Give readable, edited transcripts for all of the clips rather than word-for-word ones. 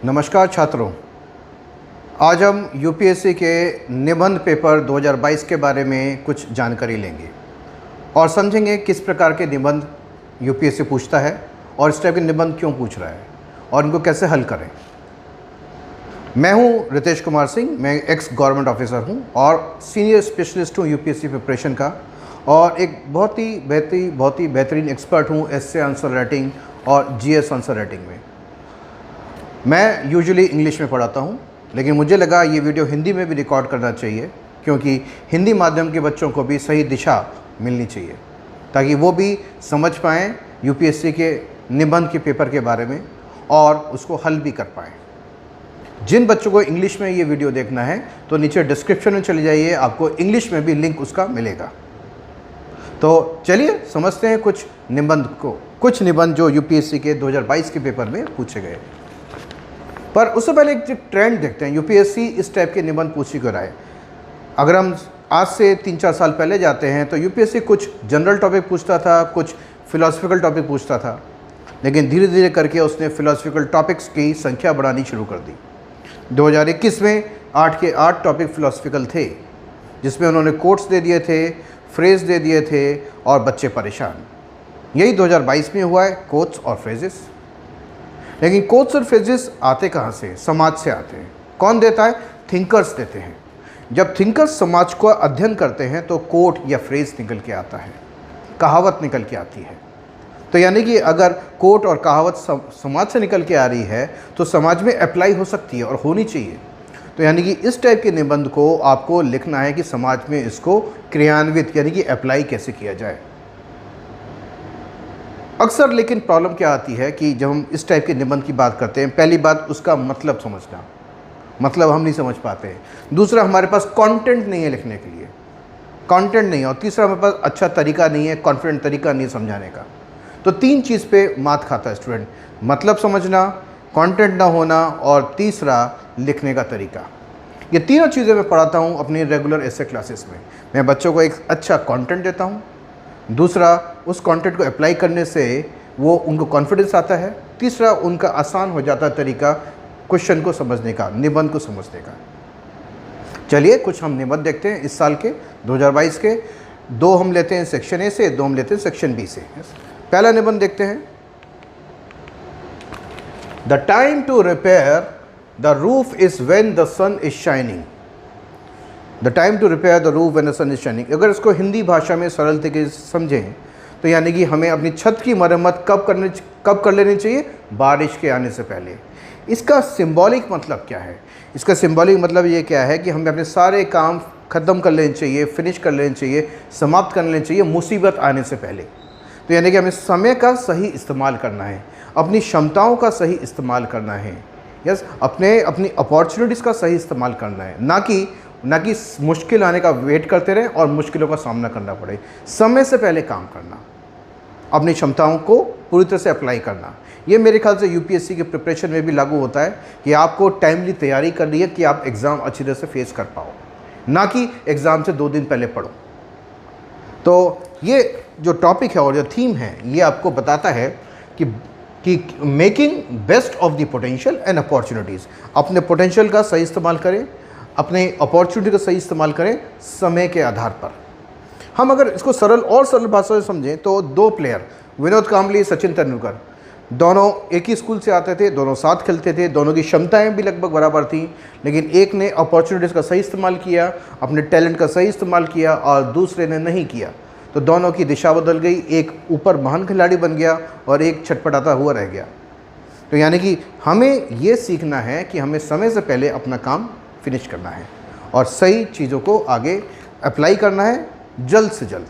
नमस्कार छात्रों, आज हम यूपीएससी के निबंध पेपर 2022 के बारे में कुछ जानकारी लेंगे और समझेंगे किस प्रकार के निबंध यूपीएससी पूछता है और इस टाइप के निबंध क्यों पूछ रहा है और इनको कैसे हल करें। मैं हूं रितेश कुमार सिंह, मैं एक्स गवर्नमेंट ऑफिसर हूं और सीनियर स्पेशलिस्ट हूं यूपीएससी प्रिपरेशन का और एक बहुत ही बेहतरीन एक्सपर्ट हूं एस्से आंसर राइटिंग और जीएस आंसर राइटिंग में। मैं यूजुअली इंग्लिश में पढ़ाता हूं, लेकिन मुझे लगा ये वीडियो हिंदी में भी रिकॉर्ड करना चाहिए क्योंकि हिंदी माध्यम के बच्चों को भी सही दिशा मिलनी चाहिए ताकि वो भी समझ पाएँ यूपीएससी के निबंध के पेपर के बारे में और उसको हल भी कर पाएँ। जिन बच्चों को इंग्लिश में ये वीडियो देखना है तो नीचे डिस्क्रिप्शन में चले जाइए, आपको इंग्लिश में भी लिंक उसका मिलेगा। तो चलिए समझते हैं कुछ निबंध जो यूपीएससी के 2022 के पेपर में पूछे गए। पर उससे पहले एक ट्रेंड देखते हैं, यूपीएससी इस टाइप के निबंध पूछ क्यों रहा है। अगर हम आज से 3-4 साल पहले जाते हैं तो यूपीएससी कुछ जनरल टॉपिक पूछता था, कुछ फिलोसफिकल टॉपिक पूछता था, लेकिन धीरे धीरे करके उसने फिलोसफिकल टॉपिक्स की संख्या बढ़ानी शुरू कर दी। 2021 में 8 के 8 टॉपिक फिलोसफिकल थे, जिसमें उन्होंने कोट्स दे दिए थे, फ्रेज दे दिए थे और बच्चे परेशान। यही 2022 में हुआ है, कोट्स और फ्रेजेस। लेकिन कोट्स और फ्रेजेस आते कहाँ से? समाज से आते हैं। कौन देता है? थिंकर्स देते हैं। जब थिंकर्स समाज को अध्ययन करते हैं तो कोट या फ्रेज निकल के आता है, कहावत निकल के आती है। तो यानी कि अगर कोट और कहावत समाज से निकल के आ रही है तो समाज में अप्लाई हो सकती है और होनी चाहिए। तो यानी कि इस टाइप के निबंध को आपको लिखना है कि समाज में इसको क्रियान्वित यानी कि अप्लाई कैसे किया जाए। अक्सर लेकिन प्रॉब्लम क्या आती है कि जब हम इस टाइप के निबंध की बात करते हैं, पहली बात उसका मतलब समझना, मतलब हम नहीं समझ पाते हैं। दूसरा, हमारे पास कंटेंट नहीं है लिखने के लिए, कंटेंट नहीं है। और तीसरा, हमारे पास अच्छा तरीका नहीं है, कॉन्फिडेंट तरीका नहीं है समझाने का। तो 3 चीज़ पे मात खाता है स्टूडेंट, मतलब समझना, कंटेंट ना होना और तीसरा लिखने का तरीका। ये तीनों चीज़ें मैं पढ़ाता हूँ अपनी रेगुलर एस्से क्लासेस में। मैं बच्चों को एक अच्छा कंटेंट देता हूँ, दूसरा उस कंटेंट को अप्लाई करने से वो उनको कॉन्फिडेंस आता है, तीसरा उनका आसान हो जाता है तरीका क्वेश्चन को समझने का, निबंध को समझने का। चलिए कुछ हम निबंध देखते हैं इस साल के 2022 के। 2 हम लेते हैं सेक्शन ए से, 2 हम लेते हैं सेक्शन बी से। पहला निबंध देखते हैं। The time to repair the roof is when the sun is shining. The time to repair the roof when the sun is shining. अगर इसको हिंदी भाषा में सरल तरीके से समझें तो यानी कि हमें अपनी छत की मरम्मत कब कर लेनी चाहिए? बारिश के आने से पहले। इसका सिंबॉलिक मतलब क्या है? इसका सिंबॉलिक मतलब ये क्या है कि हमें अपने सारे काम ख़त्म कर लेने चाहिए, फिनिश कर लेने चाहिए, समाप्त कर लेने चाहिए मुसीबत आने से पहले। तो यानी कि हमें समय का सही इस्तेमाल करना है, अपनी क्षमताओं का सही इस्तेमाल करना है, अपनी अपॉर्चुनिटीज़ का सही इस्तेमाल करना है, ना कि मुश्किल आने का वेट करते रहें और मुश्किलों का सामना करना पड़े। समय से पहले काम करना, अपनी क्षमताओं को पूरी तरह से अप्लाई करना। ये मेरे ख्याल से यूपीएससी के प्रिपरेशन में भी लागू होता है कि आपको टाइमली तैयारी करनी है कि आप एग्ज़ाम अच्छी तरह से फेस कर पाओ, ना कि एग्ज़ाम से 2 दिन पहले पढ़ो। तो ये जो टॉपिक है और जो थीम है ये आपको बताता है कि making best of the potential and opportunities. अपने पोटेंशियल का सही इस्तेमाल करें, अपने अपॉर्चुनिटी का सही इस्तेमाल करें समय के आधार पर। हम अगर इसको सरल भाषा में समझें तो 2 प्लेयर, विनोद कांबली, सचिन तेंदुलकर, दोनों एक ही स्कूल से आते थे, दोनों साथ खेलते थे, दोनों की क्षमताएं भी लगभग बराबर थी, लेकिन एक ने अपॉर्चुनिटीज़ का सही इस्तेमाल किया, अपने टैलेंट का सही इस्तेमाल किया और दूसरे ने नहीं किया। तो दोनों की दिशा बदल गई, एक ऊपर महान खिलाड़ी बन गया और एक छटपटाता हुआ रह गया। तो यानी कि हमें ये सीखना है कि हमें समय से पहले अपना काम फिनिश करना है और सही चीज़ों को आगे अप्लाई करना है जल्द से जल्द।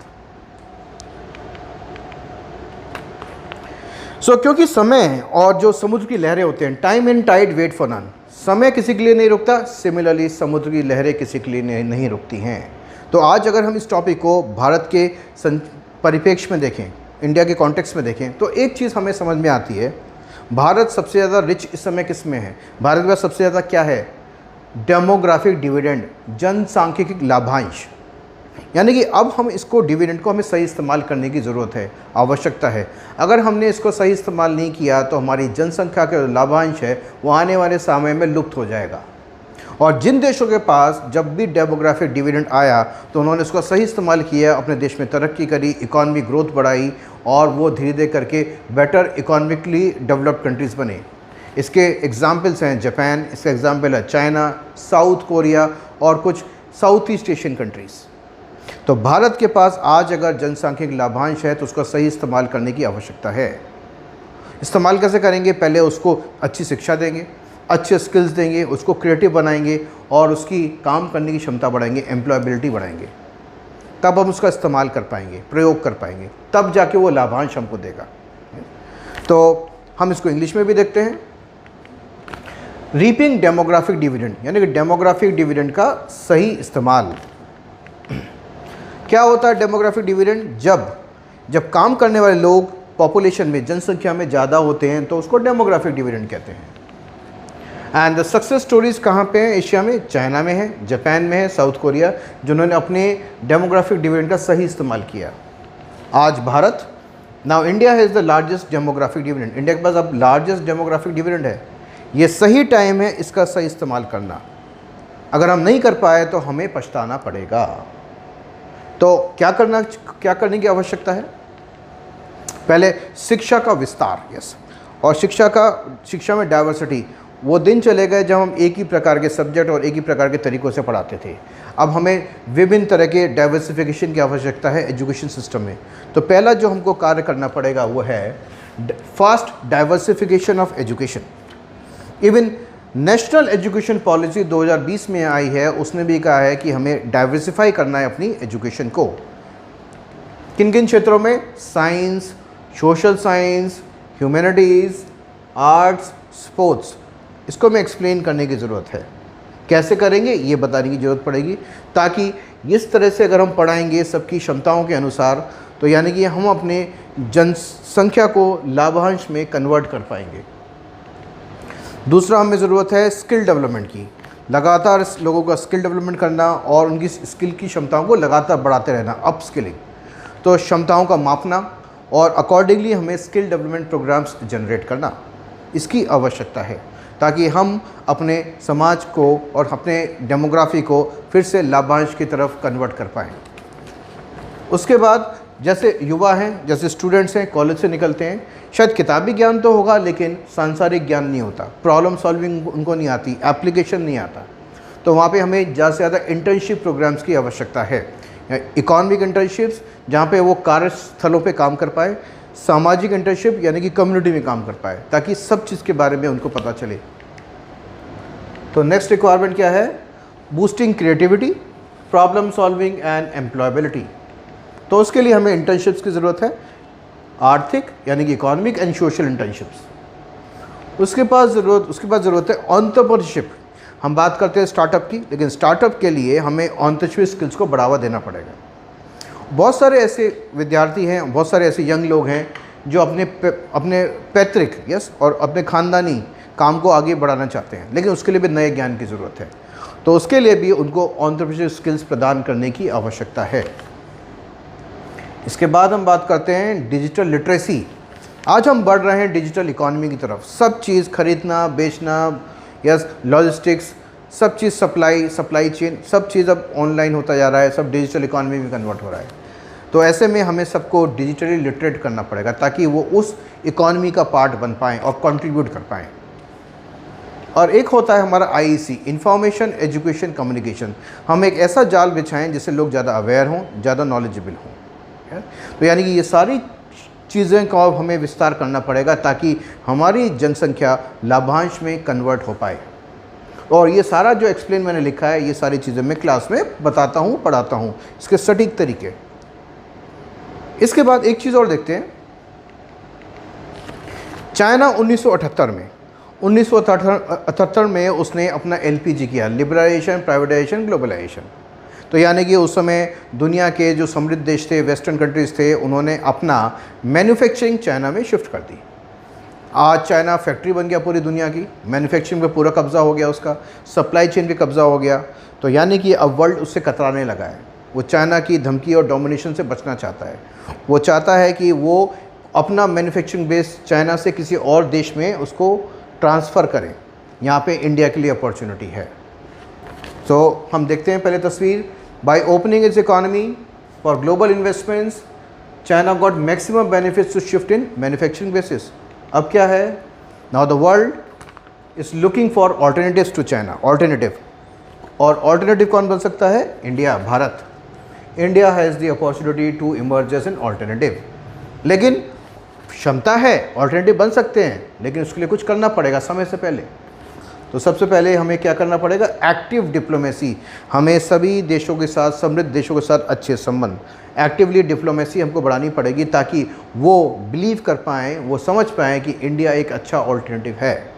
क्योंकि समय और जो समुद्र की लहरें होते हैं, time and tide wait for none. समय किसी के लिए नहीं रुकता, सिमिलरली समुद्र की लहरें किसी के लिए नहीं रुकती हैं। तो आज अगर हम इस टॉपिक को भारत के परिप्रेक्ष्य में देखें, इंडिया के कॉन्टेक्स्ट में देखें, तो एक चीज़ हमें समझ में आती है, भारत सबसे ज़्यादा रिच इस समय किस में है? भारत के पास सबसे ज़्यादा क्या है? डेमोग्राफिक डिविडेंड, जनसांख्यिकी लाभांश। यानी कि अब हम इसको डिविडेंड को हमें सही इस्तेमाल करने की ज़रूरत है, आवश्यकता है। अगर हमने इसको सही इस्तेमाल नहीं किया तो हमारी जनसंख्या का जो लाभांश है वो आने वाले समय में लुप्त हो जाएगा। और जिन देशों के पास जब भी डेमोग्राफिक डिविडेंड आया तो उन्होंने इसका सही इस्तेमाल किया, अपने देश में तरक्की करी, इकॉनमी ग्रोथ बढ़ाई और वो धीरे धीरे करके बेटर इकोनॉमिकली डेवलप्ड कंट्रीज़ बने। इसके एग्जाम्पल्स हैं जापान, इसका एग्जाम्पल है चाइना, साउथ कोरिया और कुछ साउथ ईस्ट एशियन कंट्रीज़। तो भारत के पास आज अगर जनसांख्यिक लाभांश है तो उसका सही इस्तेमाल करने की आवश्यकता है। इस्तेमाल कैसे करेंगे? पहले उसको अच्छी शिक्षा देंगे, अच्छे स्किल्स देंगे, उसको क्रिएटिव बनाएंगे और उसकी काम करने की क्षमता बढ़ाएंगे, एम्प्लॉयबिलिटी बढ़ाएंगे। तब हम उसका इस्तेमाल कर पाएंगे, प्रयोग कर पाएंगे, तब जाके वो लाभांश हमको देगा। तो हम इसको इंग्लिश में भी देखते हैं। रीपिंग डेमोग्राफिक डिविडेंड, यानी कि डेमोग्राफिक डिविडेंड का सही इस्तेमाल। क्या होता है डेमोग्राफिक डिविडेंड? जब काम करने वाले लोग पॉपुलेशन में, जनसंख्या में ज़्यादा होते हैं तो उसको डेमोग्राफिक डिविडेंड कहते हैं। एंड द सक्सेस स्टोरीज़ कहाँ पे हैं? एशिया में, चाइना में है, जापान में है, साउथ कोरिया, जिन्होंने अपने डेमोग्राफिक डिविडेंड का सही इस्तेमाल किया। आज Bharat, now India has the largest demographic dividend. India के पास अब लार्जेस्ट डेमोग्राफिक डिविडेंड है। ये सही टाइम है इसका सही इस्तेमाल करना। अगर हम नहीं कर पाए तो हमें पछताना पड़ेगा। तो क्या करने की आवश्यकता है? पहले शिक्षा का विस्तार, यस, और शिक्षा में डाइवर्सिटी। वो दिन चले गए जब हम एक ही प्रकार के सब्जेक्ट और एक ही प्रकार के तरीक़ों से पढ़ाते थे। अब हमें विभिन्न तरह के डाइवर्सिफिकेशन की आवश्यकता है एजुकेशन सिस्टम में। तो पहला जो हमको कार्य करना पड़ेगा वो है fast diversification of education. Even national education policy 2020 में आई है, उसने भी कहा है कि हमें डाइवर्सिफाई करना है अपनी एजुकेशन को। किन किन क्षेत्रों में? Science, social science, humanities, arts, sports. इसको मैं एक्सप्लेन करने की ज़रूरत है। कैसे करेंगे ये बताने की ज़रूरत पड़ेगी, ताकि इस तरह से अगर हम पढ़ाएंगे सबकी क्षमताओं के अनुसार तो यानी कि हम अपने जनसंख्या को लाभांश में कन्वर्ट कर पाएंगे। दूसरा हमें ज़रूरत है स्किल डेवलपमेंट की। लगातार लोगों का स्किल डेवलपमेंट करना और उनकी स्किल की क्षमताओं को लगातार बढ़ाते रहना, अप स्किलिंग। तो क्षमताओं का मापना और अकॉर्डिंगली हमें स्किल डेवलपमेंट प्रोग्राम्स जनरेट करना, इसकी आवश्यकता है, ताकि हम अपने समाज को और अपने डेमोग्राफी को फिर से लाभांश की तरफ कन्वर्ट कर पाएँ। उसके बाद जैसे युवा हैं, जैसे स्टूडेंट्स हैं, कॉलेज से निकलते हैं, शायद किताबी ज्ञान तो होगा लेकिन सांसारिक ज्ञान नहीं होता, प्रॉब्लम सॉल्विंग उनको नहीं आती, एप्लीकेशन नहीं आता। तो वहाँ पे हमें ज़्यादा से ज़्यादा इंटर्नशिप प्रोग्राम्स की आवश्यकता है। इकोनॉमिक इंटर्नशिप्स जहाँ पे वो कार्यस्थलों पे काम कर पाए, सामाजिक इंटर्नशिप यानी कि कम्युनिटी में काम कर पाए, ताकि सब चीज़ के बारे में उनको पता चले। तो नेक्स्ट रिक्वायरमेंट क्या है? Boosting creativity, problem solving and employability. तो उसके लिए हमें इंटर्नशिप्स की ज़रूरत है, आर्थिक यानी कि इकोनॉमिक एंड सोशल इंटर्नशिप्स। उसके बाद ज़रूरत है एंटरप्रेन्योरशिप। हम बात करते हैं स्टार्टअप की, लेकिन स्टार्टअप के लिए हमें एंटरप्रेन्योरशिप स्किल्स को बढ़ावा देना पड़ेगा। बहुत सारे ऐसे विद्यार्थी हैं, बहुत सारे ऐसे यंग लोग हैं जो अपने पैतृक और अपने ख़ानदानी काम को आगे बढ़ाना चाहते हैं, लेकिन उसके लिए भी नए ज्ञान की ज़रूरत है। तो उसके लिए भी उनको एंटरप्रेन्योरशिप स्किल्स प्रदान करने की आवश्यकता है। इसके बाद हम बात करते हैं डिजिटल लिटरेसी। आज हम बढ़ रहे हैं डिजिटल इकोनॉमी की तरफ। सब चीज़ खरीदना, बेचना, लॉजिस्टिक्स, सब चीज़ सप्लाई चेन, सब चीज़ अब ऑनलाइन होता जा रहा है, सब डिजिटल इकोनॉमी में कन्वर्ट हो रहा है। तो ऐसे में हमें सबको डिजिटली लिटरेट करना पड़ेगा ताकि वो उस इकोनॉमी का पार्ट बन पाएँ और कंट्रीब्यूट कर पाएँ। और एक होता है हमारा IEC, इंफॉर्मेशन एजुकेशन कम्युनिकेशन। हम एक ऐसा जाल बिछाएं जिससे लोग ज़्यादा अवेयर हों, ज़्यादा नॉलेजेबल हों। तो यानी कि ये सारी चीज़ें का हमें विस्तार करना पड़ेगा ताकि हमारी जनसंख्या लाभांश में कन्वर्ट हो पाए। और ये सारा जो एक्सप्लेन मैंने लिखा है, ये सारी चीज़ें मैं क्लास में बताता हूँ, पढ़ाता हूँ, इसके सटीक तरीके। इसके बाद एक चीज़ और देखते हैं। चाइना 1978 में उसने अपना LPG किया, लिबरलाइजेशन, प्राइवेटाइजेशन, ग्लोबलाइजेशन। तो यानी कि उस समय दुनिया के जो समृद्ध देश थे, वेस्टर्न कंट्रीज़ थे, उन्होंने अपना मैन्युफैक्चरिंग चाइना में शिफ्ट कर दी। आज चाइना फैक्ट्री बन गया पूरी दुनिया की, मैन्युफैक्चरिंग पे पूरा कब्ज़ा हो गया, उसका सप्लाई चेन पे कब्ज़ा हो गया। तो यानी कि अब वर्ल्ड उससे कतराने लगा है। वो चाइना की धमकी और डोमिनेशन से बचना चाहता है। वो चाहता है कि वो अपना मैन्युफैक्चरिंग बेस चाइना से किसी और देश में उसको ट्रांसफ़र करें। यहाँ पे इंडिया के लिए अपॉर्चुनिटी है। तो हम देखते हैं पहले तस्वीर। By opening its economy for global investments, China got maximum benefits to shift in manufacturing basis. अब क्या है, now the world is looking for alternatives to China. Alternative, और ऑल्टरनेटिव कौन बन सकता है? India, Bharat. India has the opportunity to emerge as an alternative. लेकिन क्षमता है, ऑल्टरनेटिव बन सकते हैं, लेकिन उसके लिए कुछ करना पड़ेगा समय से पहले। तो सबसे पहले हमें क्या करना पड़ेगा? Active diplomacy. हमें सभी देशों के साथ, समृद्ध देशों के साथ अच्छे संबंध, एक्टिवली डिप्लोमेसी हमको बढ़ानी पड़ेगी ताकि वो बिलीव कर पाएँ, वो समझ पाएँ कि इंडिया एक अच्छा ऑल्टरनेटिव है।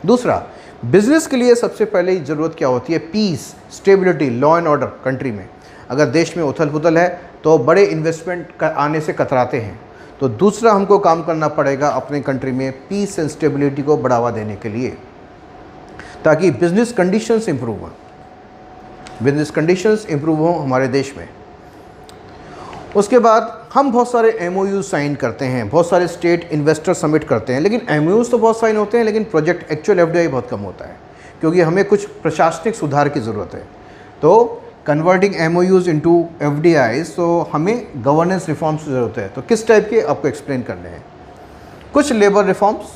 दूसरा, बिजनेस के लिए सबसे पहले ज़रूरत क्या होती है? Peace, stability, law and order country में। अगर देश में उथल पुथल है तो बड़े इन्वेस्टमेंट आने से कतराते हैं। तो दूसरा हमको काम करना पड़ेगा अपने कंट्री में पीस एंड स्टेबिलिटी को बढ़ावा देने के लिए, ताकि बिजनेस कंडीशंस इंप्रूव हों, बिजनेस कंडीशंस इंप्रूव हों हमारे देश में। उसके बाद हम बहुत सारे MOU साइन करते हैं, बहुत सारे स्टेट इन्वेस्टर समिट करते हैं, लेकिन MOUs तो बहुत साइन होते हैं, लेकिन प्रोजेक्ट एक्चुअल FDI बहुत कम होता है, क्योंकि हमें कुछ प्रशासनिक सुधार की ज़रूरत है। तो कन्वर्टिंग MOUs इनटू FDIs, तो हमें गवर्नेंस रिफॉर्म्स की ज़रूरत है। तो किस टाइप के आपको एक्सप्लेन करने हैं? कुछ labour reforms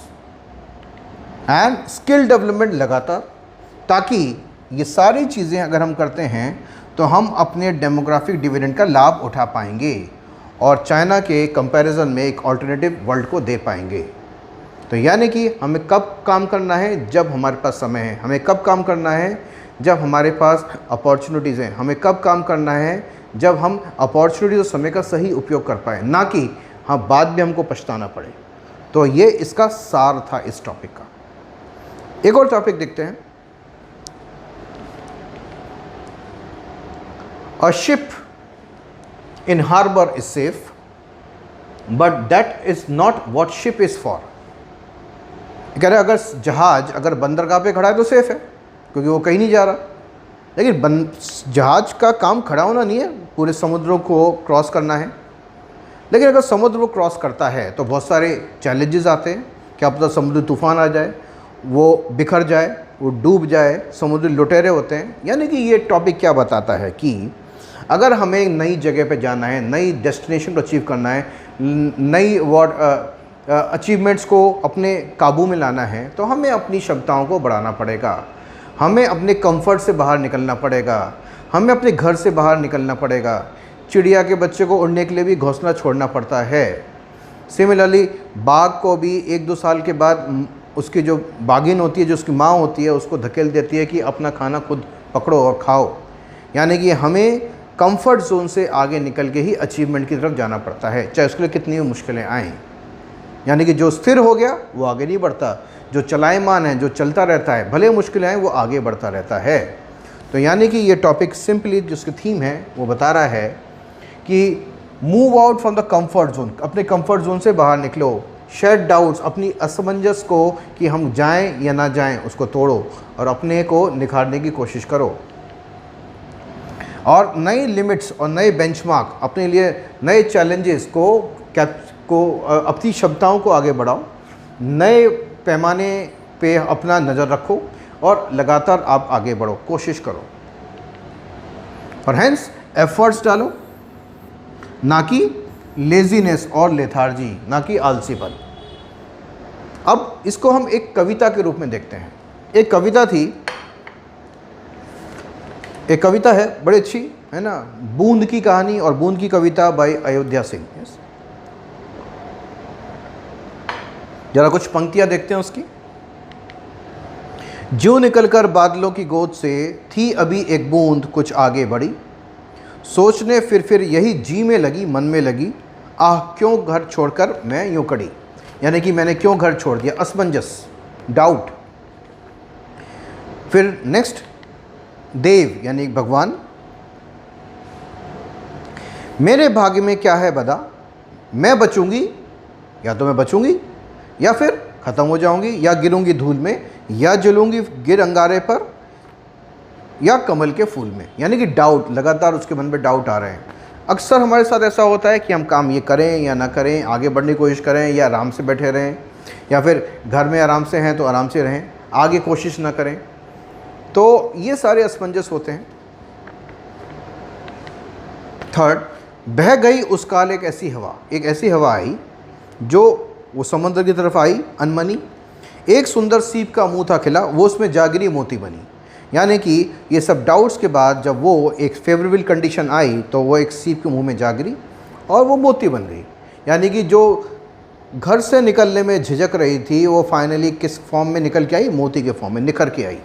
and skill development लगातार, ताकि ये सारी चीज़ें अगर हम करते हैं तो हम अपने डेमोग्राफिक डिविडेंड का लाभ उठा पाएंगे और चाइना के कंपैरिजन में एक ऑल्टरनेटिव वर्ल्ड को दे पाएंगे। तो यानी कि हमें कब काम करना है? जब हमारे पास समय है। हमें कब काम करना है? जब हमारे पास अपॉर्चुनिटीज़ हैं। हमें कब काम करना है? जब हम अपॉर्चुनिटीज़ और समय का सही उपयोग कर पाएँ, ना कि हाँ बाद में हमको पछताना पड़े। तो ये इसका सार था इस टॉपिक का। एक और टॉपिक देखते हैं। A ship in harbour is safe, but that is not what ship is for. कह रहे अगर जहाज अगर बंदरगाह पे खड़ा है तो सेफ है, क्योंकि वो कहीं नहीं जा रहा। लेकिन जहाज का काम खड़ा होना नहीं है, पूरे समुद्रों को क्रॉस करना है। लेकिन अगर समुद्र को क्रॉस करता है तो बहुत सारे चैलेंजेस आते हैं। क्या पता समुद्री तूफान आ जाए, वो बिखर जाए, वो डूब जाए, समुद्री लुटेरे होते हैं। यानी कि ये टॉपिक क्या बताता है कि अगर हमें नई जगह पे जाना है, नई डेस्टिनेशन को अचीव करना है, नई अचीवमेंट्स को अपने काबू में लाना है, तो हमें अपनी क्षमताओं को बढ़ाना पड़ेगा। हमें अपने कंफर्ट से बाहर निकलना पड़ेगा, हमें अपने घर से बाहर निकलना पड़ेगा। चिड़िया के बच्चे को उड़ने के लिए भी घोंसला छोड़ना पड़ता है। सिमिलरली बाघ को भी 1-2 साल के बाद उसकी जो बाघिन होती है, जो उसकी माँ होती है, उसको धकेल देती है कि अपना खाना खुद पकड़ो और खाओ। यानी कि हमें कंफर्ट जोन से आगे निकल के ही अचीवमेंट की तरफ जाना पड़ता है, चाहे उसके लिए कितनी भी मुश्किलें आएँ। यानी कि जो स्थिर हो गया वो आगे नहीं बढ़ता, जो चलायमान है, जो चलता रहता है, भले मुश्किलें आएँ वो आगे बढ़ता रहता है। तो यानी कि ये टॉपिक सिंपली जिसकी थीम है वो बता रहा है कि move out from the comfort zone, अपने कंफर्ट जोन से बाहर निकलो। शेड डाउट्स, अपनी असमंजस को कि हम जाएं या ना जाएं उसको तोड़ो और अपने को निखारने की कोशिश करो। और नई लिमिट्स और नए बेंचमार्क, अपने लिए नए चैलेंजेस को अपनी क्षमताओं को आगे बढ़ाओ, नए पैमाने पे अपना नज़र रखो और लगातार आप आगे बढ़ो, कोशिश करो और हेंस एफर्ट्स डालो, ना कि लेजीनेस और लेथार्जी, ना कि आलसीपन। अब इसको हम एक कविता के रूप में देखते हैं। एक कविता थी, एक कविता है बड़ी अच्छी है ना, बूंद की कहानी और बूंद की कविता बाय अयोध्या सिंह। जरा कुछ पंक्तियां देखते हैं उसकी। जो निकलकर बादलों की गोद से थी अभी एक बूंद कुछ आगे बढ़ी, सोचने फिर यही जी में लगी, मन में लगी, आह क्यों घर छोड़कर मैं यूं कड़ी। यानी कि मैंने क्यों घर छोड़ दिया, असमंजस, डाउट। फिर नेक्स्ट, देव यानी भगवान, मेरे भाग्य में क्या है बदा, मैं बचूंगी या तो मैं बचूंगी या फिर ख़त्म हो जाऊंगी, या गिरूंगी धूल में, या जलूंगी गिर अंगारे पर, या कमल के फूल में, यानी कि डाउट, लगातार उसके मन में डाउट आ रहे हैं। अक्सर हमारे साथ ऐसा होता है कि हम काम ये करें या ना करें, आगे बढ़ने की कोशिश करें या आराम से बैठे रहें, या फिर घर में आराम से हैं तो आराम से रहें, आगे कोशिश ना करें। तो ये सारे असमंजस होते हैं। थर्ड, बह गई उस काल एक ऐसी हवा आई जो वो समुद्र की तरफ आई अनमनी, एक सुंदर सीप का मुंह था खिला, वो उसमें जागरी मोती बनी। यानी कि ये सब डाउट्स के बाद जब वो एक फेवरेबल कंडीशन आई तो वो एक सीप के मुंह में जागरी और वो मोती बन गई। यानी कि जो घर से निकलने में झिझक रही थी वो फाइनली किस फॉर्म में निकल के आई? मोती के फॉर्म में निखर के आई।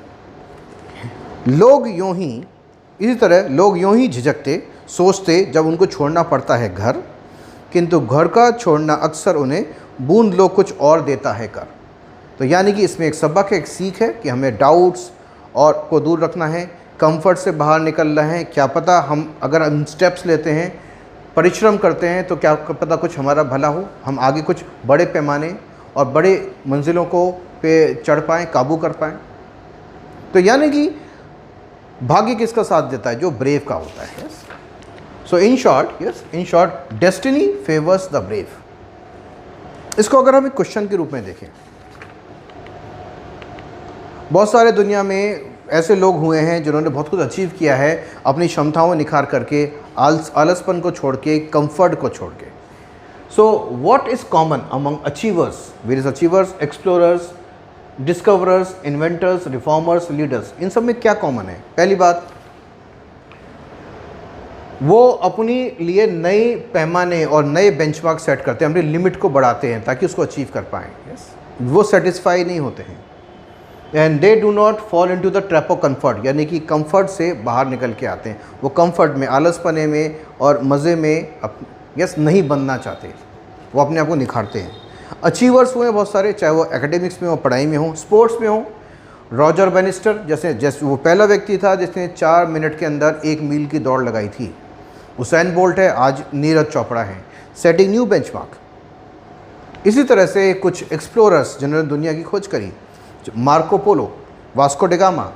इसी तरह लोग यूं ही झिझकते, सोचते जब उनको छोड़ना पड़ता है घर, किंतु घर का छोड़ना अक्सर उन्हें बूंद लो कुछ और देता है कर। तो यानी कि इसमें एक सबक है, एक सीख है कि हमें डाउट्स और को दूर रखना है, कंफर्ट से बाहर निकल रहे हैं। क्या पता हम अगर हम स्टेप्स लेते हैं, परिश्रम करते हैं, तो क्या पता कुछ हमारा भला हो, हम आगे कुछ बड़े पैमाने और बड़े मंजिलों को पे चढ़ पाएँ, काबू कर पाएँ। तो यानी कि भाग्य किसका साथ देता है? जो ब्रेव का होता है। So in short destiny favours the brave. इसको अगर हम एक क्वेश्चन के रूप में देखें, बहुत सारे दुनिया में ऐसे लोग हुए हैं जिन्होंने बहुत कुछ अचीव किया है अपनी क्षमताओं में निखार करके, आलसपन को छोड़ के, कंफर्ट को छोड़ के। So what is common among achievers? Various achievers, explorers, discoverers, inventors, reformers, leaders, इन सब में क्या कॉमन है? पहली बात, वो अपनी लिए नए पैमाने और नए बेंचमार्क सेट करते हैं, अपनी लिमिट को बढ़ाते हैं ताकि उसको अचीव कर पाएँ। वो सेटिस्फाई नहीं होते हैं। And they do not fall into the trap of comfort, यानी कि कंफर्ट से बाहर निकल के आते हैं। वो कंफर्ट में, आलसपने में और मज़े में नहीं बनना चाहते, वो अपने आप को निखारते हैं। अचीवर्स हुए बहुत सारे, चाहे वो एकेडमिक्स में हो, पढ़ाई में हो, स्पोर्ट्स में हो। रॉजर बैनिस्टर जैसे वो पहला व्यक्ति था जिसने 4 मिनट के अंदर 1 मील की दौड़ लगाई थी। उसैन बोल्ट है, आज नीरज चोपड़ा है, सेटिंग न्यू बेंचमार्क। इसी तरह से कुछ एक्सप्लोरर्स जिन्होंने दुनिया की खोज करी, मार्को पोलो, वास्को डिगामा,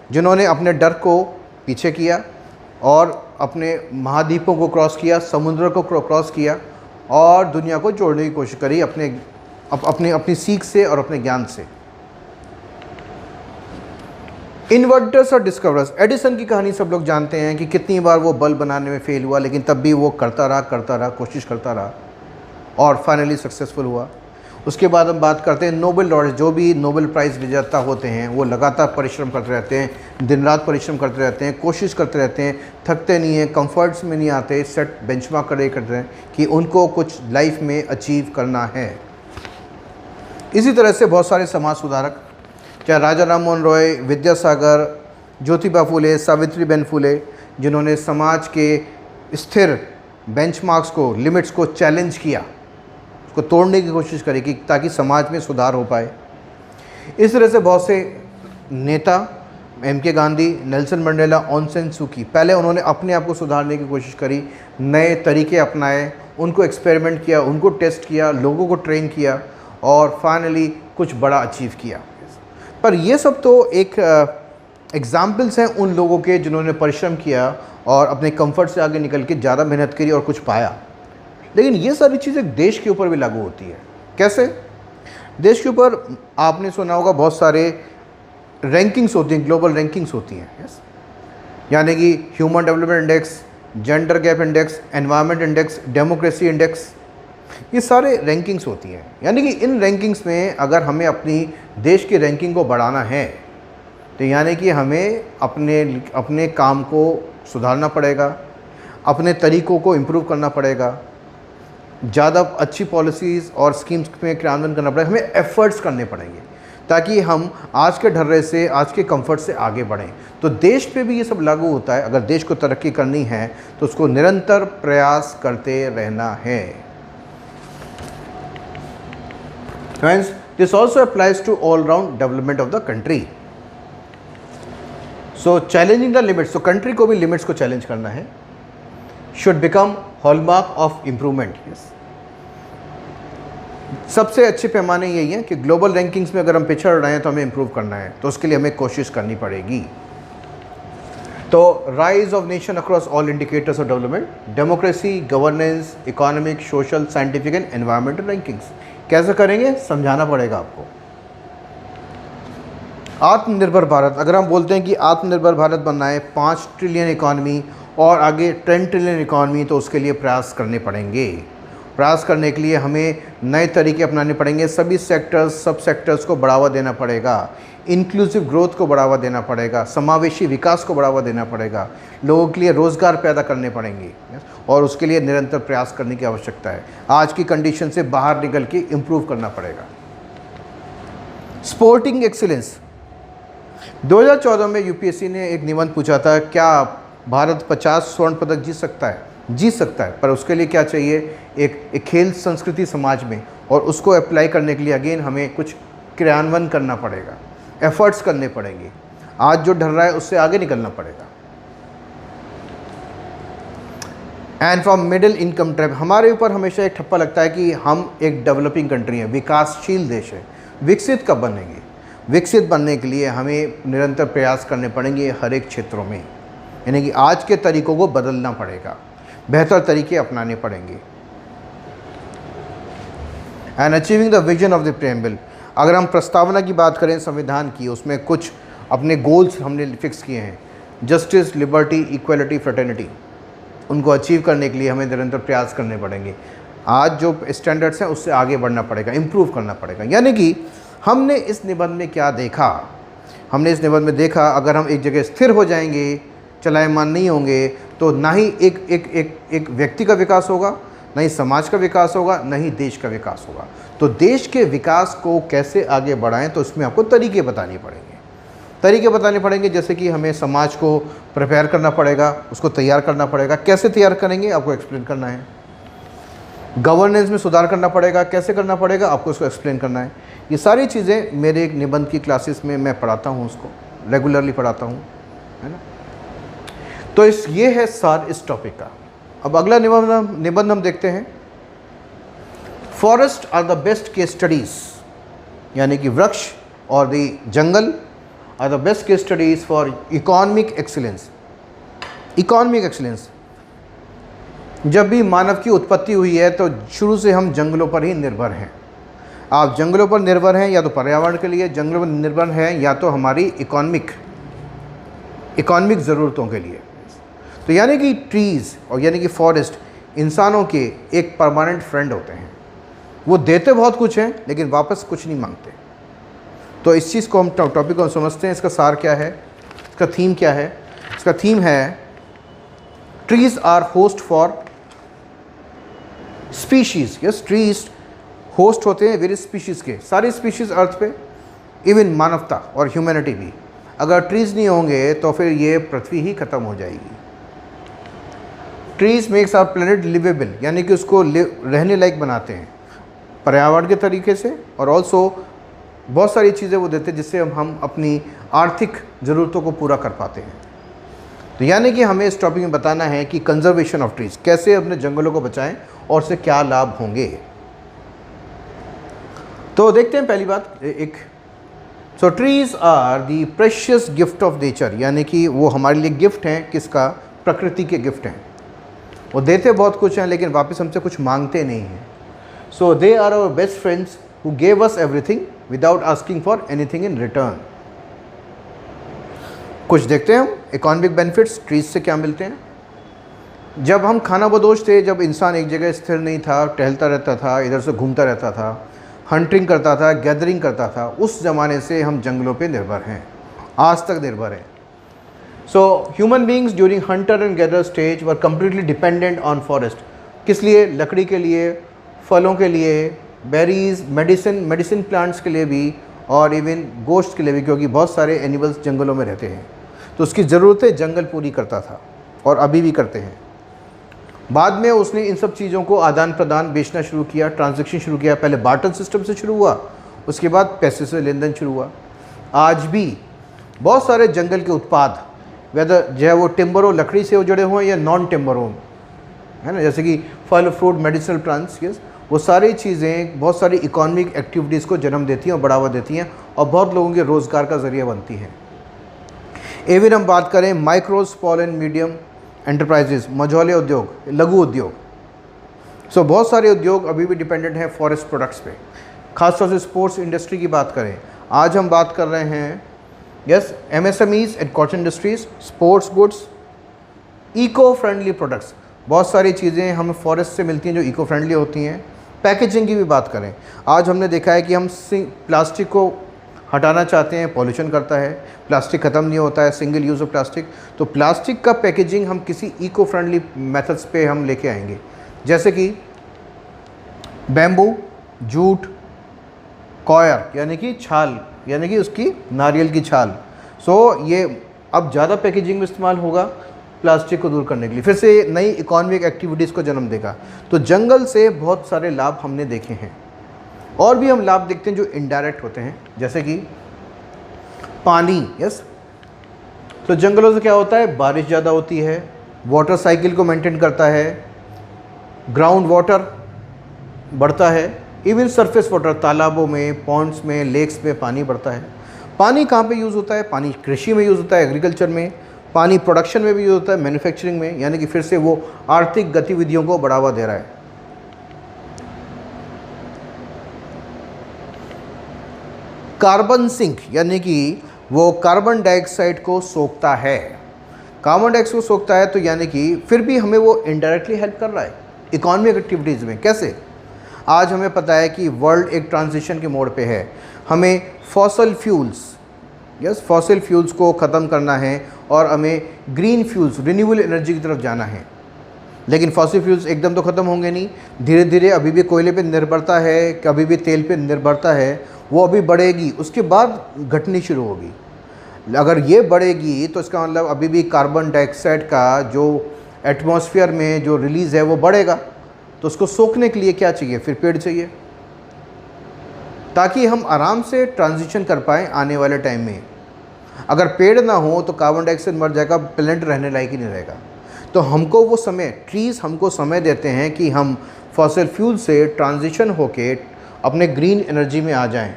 जिन्होंने अपने डर को पीछे किया और अपने महाद्वीपों को क्रॉस किया, समुद्र को क्रॉस किया और दुनिया को जोड़ने की कोशिश करी अपनी सीख से और अपने ज्ञान से। इन्वर्टर्स और डिस्कवरर्स, एडिसन की कहानी सब लोग जानते हैं कि कितनी बार वो बल्ब बनाने में फेल हुआ, लेकिन तब भी वो करता रहा, कोशिश करता रहा और फाइनली सक्सेसफुल हुआ। उसके बाद हम बात करते हैं नोबेल लॉरेट, जो भी नोबेल प्राइज़ विजेता होते हैं वो लगातार परिश्रम करते रहते हैं, दिन रात परिश्रम करते रहते हैं, कोशिश करते रहते हैं, थकते नहीं हैं, कंफर्ट्स में नहीं आते, सेट बेंचमार्क करते हैं कि उनको कुछ लाइफ में अचीव करना है। इसी तरह से बहुत सारे समाज सुधारक, चाहे राजा राम मोहन रॉय, विद्यासागर, ज्योतिबा फूले, सावित्रीबाई फूले, जिन्होंने समाज के स्थिर बेंचमार्क्स को, लिमिट्स को चैलेंज किया, को तोड़ने की कोशिश करी कि ताकि समाज में सुधार हो पाए। इस तरह से बहुत से नेता, MK Gandhi, Nelson Mandela, on सान सू की, पहले उन्होंने अपने आप को सुधारने की कोशिश करी, नए तरीके अपनाए, उनको एक्सपेरिमेंट किया, उनको टेस्ट किया, लोगों को ट्रेन किया और फाइनली कुछ बड़ा अचीव किया। पर ये सब तो एक एग्जाम्पल्स हैं उन लोगों के जिन्होंने परिश्रम किया और अपने कंफर्ट से आगे निकल के ज़्यादा मेहनत करी और कुछ पाया। लेकिन ये सारी चीज़ें देश के ऊपर भी लागू होती है। कैसे? देश के ऊपर आपने सुना होगा बहुत सारे रैंकिंग्स होती हैं, ग्लोबल रैंकिंग्स होती हैं, यानी कि human development index, gender gap index, environment index, democracy index, ये सारे रैंकिंग्स होती हैं। यानी कि इन रैंकिंग्स में अगर हमें अपनी देश की रैंकिंग को बढ़ाना है तो यानी कि हमें अपने काम को सुधारना पड़ेगा, अपने तरीक़ों को इम्प्रूव करना पड़ेगा, ज़्यादा अच्छी पॉलिसीज़ और स्कीम्स में क्रियान्वयन करना पड़ेगा, हमें एफ़र्ट्स करने पड़ेंगे ताकि हम आज के ढर्रे से, आज के कंफर्ट से आगे बढ़ें। तो देश पे भी ये सब लागू होता है। अगर देश को तरक्की करनी है तो उसको निरंतर प्रयास करते रहना है। Friends, this also applies to all round development of the country. So challenging the limits, तो कंट्री को भी लिमिट्स को चैलेंज करना है, should become hallmark of improvement. सबसे अच्छे पैमाने यही हैं कि ग्लोबल रैंकिंग्स में अगर हम पिछड़ रहे हैं तो हमें इम्प्रूव करना है, तो उसके लिए हमें कोशिश करनी पड़ेगी। तो rise of nation across all indicators of development, democracy, governance, economic, social, scientific and environmental rankings. कैसे करेंगे समझाना पड़ेगा आपको। आत्मनिर्भर भारत, अगर हम बोलते हैं कि आत्मनिर्भर भारत बनना है, 5 ट्रिलियन इकॉनमी और आगे 10 ट्रिलियन इकॉनमी, तो उसके लिए प्रयास करने पड़ेंगे। प्रयास करने के लिए हमें नए तरीके अपनाने पड़ेंगे। सभी सेक्टर्स, सब सेक्टर्स को बढ़ावा देना पड़ेगा। इंक्लूसिव ग्रोथ को बढ़ावा देना पड़ेगा। समावेशी विकास को बढ़ावा देना पड़ेगा। लोगों के लिए रोज़गार पैदा करने पड़ेंगे और उसके लिए निरंतर प्रयास करने की आवश्यकता है। आज की कंडीशन से बाहर निकल के इम्प्रूव करना पड़ेगा। स्पोर्टिंग एक्सीलेंस, 2014 में यूपीएससी ने एक निबंध पूछा था, क्या भारत 50 स्वर्ण पदक जीत सकता है? जीत सकता है, पर उसके लिए क्या चाहिए? एक खेल संस्कृति समाज में, और उसको अप्लाई करने के लिए अगेन हमें कुछ क्रियान्वयन करना पड़ेगा, एफर्ट्स करने पड़ेंगे। आज जो ढल रहा है उससे आगे निकलना पड़ेगा। And from middle income trap, हमारे ऊपर हमेशा एक ठप्पा लगता है कि हम एक डेवलपिंग कंट्री हैं, विकासशील देश है। विकसित कब बनेंगे? विकसित बनने के लिए हमें निरंतर प्रयास करने पड़ेंगे हर एक क्षेत्रों में, यानी कि आज के तरीकों को बदलना पड़ेगा, बेहतर तरीके अपनाने पड़ेंगे। And achieving the vision of the preamble, अगर हम प्रस्तावना की बात करें संविधान की, उसमें कुछ अपने गोल्स हमने फिक्स किए हैं, जस्टिस, लिबर्टी, इक्वलिटी, फ्रेटर्निटी। उनको अचीव करने के लिए हमें निरंतर प्रयास करने पड़ेंगे। आज जो स्टैंडर्ड्स हैं उससे आगे बढ़ना पड़ेगा, इम्प्रूव करना पड़ेगा। यानी कि हमने इस निबंध में क्या देखा? हमने इस निबंध में देखा, अगर हम एक जगह स्थिर हो जाएंगे, चलायमान नहीं होंगे, तो ना ही एक व्यक्ति का विकास होगा, ना ही समाज का विकास होगा, ना ही देश का विकास होगा। तो देश के विकास को कैसे आगे बढ़ाएं, तो इसमें आपको तरीके बताने पड़ेंगे। जैसे कि हमें समाज को प्रिपेयर करना पड़ेगा, उसको तैयार करना पड़ेगा। कैसे तैयार करेंगे आपको एक्सप्लेन करना है। गवर्नेंस में सुधार करना पड़ेगा, कैसे करना पड़ेगा आपको उसको एक्सप्लेन करना है। ये सारी चीज़ें मेरे एक निबंध की क्लासेस में मैं पढ़ाता हूँ, उसको रेगुलरली पढ़ाता हूँ, है ना। तो ये है सार इस टॉपिक का। अब अगला निबंध हम देखते हैं। Forest are the best case studies, यानी कि वृक्ष और the jungle are the best case studies for economic excellence. Economic excellence, जब भी मानव की उत्पत्ति हुई है तो शुरू से हम जंगलों पर ही निर्भर हैं। आप जंगलों पर निर्भर हैं या तो पर्यावरण के लिए, जंगलों पर निर्भर हैं या तो हमारी इकोनॉमिक ज़रूरतों के लिए। तो यानी कि ट्रीज़ और यानी कि फॉरेस्ट इंसानों के एक परमानेंट फ्रेंड होते हैं। वो देते बहुत कुछ हैं लेकिन वापस कुछ नहीं मांगते। तो इस चीज़ को हम टॉपिक को समझते हैं। इसका सार क्या है, इसका थीम क्या है? इसका थीम है trees are host for species. Yes, trees host होते हैं वेरियस स्पीशीज़ के, सारी स्पीशीज़ अर्थ पे, इवन मानवता और ह्यूमैनिटी भी। अगर ट्रीज़ नहीं होंगे तो फिर ये पृथ्वी ही ख़त्म हो जाएगी। Trees makes our planet livable, यानी कि उसको रहने लायक बनाते हैं पर्यावरण के तरीके से, और ऑल्सो बहुत सारी चीज़ें वो देते हैं जिससे हम अपनी आर्थिक ज़रूरतों को पूरा कर पाते हैं। तो यानी कि हमें इस टॉपिक में बताना है कि कंजर्वेशन ऑफ ट्रीज़, कैसे अपने जंगलों को बचाएं और उससे क्या लाभ होंगे। तो देखते हैं पहली बात। So trees are the precious gift of nature, यानी कि वो हमारे लिए गिफ्ट हैं। किसका? प्रकृति के गिफ्ट हैं। वो देते बहुत कुछ हैं लेकिन वापस हमसे कुछ मांगते नहीं हैं। So they are our best friends who gave us everything without asking for anything in return. कुछ देखते हैं हम इकोनॉमिक बेनिफिट्स ट्रीज से क्या मिलते हैं। जब हम खानाबदोश थे, जब इंसान एक जगह स्थिर नहीं था, टहलता रहता था, इधर से घूमता रहता था, हंटिंग करता था, गैदरिंग करता था, उस ज़माने से हम जंगलों पे निर्भर हैं, आज तक निर्भर हैं। So human beings during Hunter and gather stage were completely dependent on forest. किस लिए? लकड़ी के लिए, फलों के लिए, बेरीज, मेडिसिन प्लांट्स के लिए भी, और इवन गोश्त के लिए भी, क्योंकि बहुत सारे एनिमल्स जंगलों में रहते हैं। तो उसकी ज़रूरतें जंगल पूरी करता था और अभी भी करते हैं। बाद में उसने इन सब चीज़ों को आदान प्रदान, बेचना शुरू किया, ट्रांजैक्शन शुरू किया। पहले बार्टर सिस्टम से शुरू हुआ, उसके बाद पैसे से लेन देन शुरू हुआ। आज भी बहुत सारे जंगल के उत्पाद, वेदर जो है वो टिम्बर हो, लकड़ी से जुड़े हों या नॉन टिम्बर हों, है ना, जैसे कि फल, फ्रूट, मेडिसिनल प्लांट्स, यस, वो सारी चीज़ें बहुत सारी इकोनॉमिक एक्टिविटीज़ को जन्म देती हैं और बढ़ावा देती हैं और बहुत लोगों के रोज़गार का ज़रिया बनती हैं। एवं हम बात करें micro small and medium enterprises, मझौले उद्योग, लघु उद्योग। सो बहुत सारे उद्योग अभी भी डिपेंडेंट हैं फॉरेस्ट प्रोडक्ट्स पे। खासतौर से स्पोर्ट्स इंडस्ट्री की बात करें, आज हम बात कर रहे हैं yes MSMEs and cotton industries, sports goods, eco friendly products. बहुत सारी चीज़ें हमें फॉरेस्ट से मिलती हैं जो इको फ्रेंडली होती हैं। पैकेजिंग की भी बात करें, आज हमने देखा है कि हम प्लास्टिक को हटाना चाहते हैं, पॉल्यूशन करता है, प्लास्टिक ख़त्म नहीं होता है, सिंगल यूज़ ऑफ प्लास्टिक। तो प्लास्टिक का पैकेजिंग हम किसी इको फ्रेंडली मेथड्स पे हम लेके आएंगे, जैसे कि बैम्बू, जूट, कॉयर यानी कि छाल, यानी कि उसकी नारियल की छाल। सो ये अब ज़्यादा पैकेजिंग में इस्तेमाल होगा प्लास्टिक को दूर करने के लिए, फिर से नई इकोनॉमिक एक्टिविटीज़ को जन्म देगा। तो जंगल से बहुत सारे लाभ हमने देखे हैं, और भी हम लाभ देखते हैं जो इनडायरेक्ट होते हैं, जैसे कि पानी। यस, तो जंगलों से क्या होता है, बारिश ज़्यादा होती है, वाटर साइकिल को मेंटेन करता है, ग्राउंड वाटर बढ़ता है, इवन सरफेस वाटर, तालाबों में, पॉन्ड्स में, लेक्स में पानी बढ़ता है। पानी कहाँ पे यूज़ होता है, पानी कृषि में यूज़ होता है, एग्रीकल्चर में, पानी प्रोडक्शन में भी यूज़ होता है, मैन्युफैक्चरिंग में, यानी कि फिर से वो आर्थिक गतिविधियों को बढ़ावा दे रहा है। कार्बन सिंक यानी कि वो कार्बन डाइऑक्साइड को सोखता है, कार्बन डाइऑक्साइड को सोखता है, तो यानी कि फिर भी हमें वो इनडायरेक्टली हेल्प कर रहा है इकोनॉमिक एक्टिविटीज़ में। कैसे? आज हमें पता है कि वर्ल्ड एक ट्रांजिशन के मोड़ पे है, हमें fossil fuels, yes fossil fuels को ख़त्म करना है और हमें ग्रीन फ्यूल्स, रिन्यूएबल एनर्जी की तरफ जाना है। लेकिन फॉसिल फ्यूल्स एकदम तो ख़त्म होंगे नहीं, धीरे धीरे अभी भी कोयले पे निर्भरता है, कभी भी तेल पे निर्भरता है, वो अभी बढ़ेगी, उसके बाद घटनी शुरू होगी। अगर ये बढ़ेगी तो इसका मतलब अभी भी कार्बन डाइऑक्साइड का जो एटमॉस्फेयर में जो रिलीज़ है वो बढ़ेगा। तो उसको सोखने के लिए क्या चाहिए, फिर पेड़ चाहिए, ताकि हम आराम से ट्रांजिशन कर पाएँ आने वाले टाइम में। अगर पेड़ ना हो तो कार्बन डाइऑक्साइड मर जाएगा, प्लेनेट रहने लायक ही नहीं रहेगा। तो हमको वो समय, ट्रीज़ हमको समय देते हैं कि हम फॉसिल फ्यूल से ट्रांजिशन होके अपने ग्रीन एनर्जी में आ जाएं,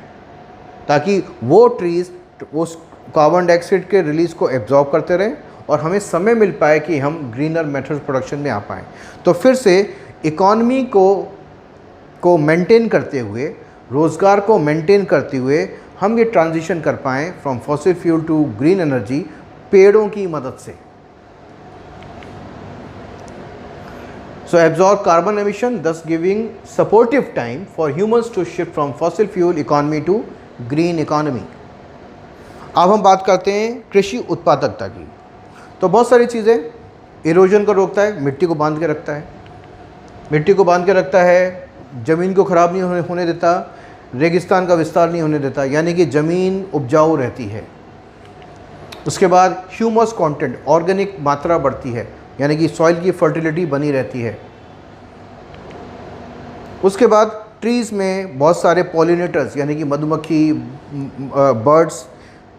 ताकि वो ट्रीज़ उस कार्बन डाइऑक्साइड के रिलीज़ को एब्जॉर्ब करते रहें और हमें समय मिल पाए कि हम ग्रीनर मेथड्स प्रोडक्शन में आ पाएँ। तो फिर से इकॉनमी को मेंटेन करते हुए, रोज़गार को मेंटेन करते हुए हम ये ट्रांजिशन कर पाएँ from fossil fuel to green energy पेड़ों की मदद से। So absorb carbon emission, thus giving supportive time for humans to shift from fossil fuel economy to green economy। अब हम बात करते हैं कृषि उत्पादकता की। तो बहुत सारी चीज़ें, इरोजन को रोकता है, मिट्टी को बांध के रखता है, मिट्टी को बांध के रखता है, ज़मीन को ख़राब नहीं होने देता, रेगिस्तान का विस्तार नहीं होने देता, यानी कि ज़मीन उपजाऊ रहती है। उसके बाद ह्यूमस कंटेंट, ऑर्गेनिक मात्रा बढ़ती है, यानी कि सॉइल की फर्टिलिटी बनी रहती है। उसके बाद ट्रीज़ में बहुत सारे पॉलिनेटर्स यानी कि मधुमक्खी, बर्ड्स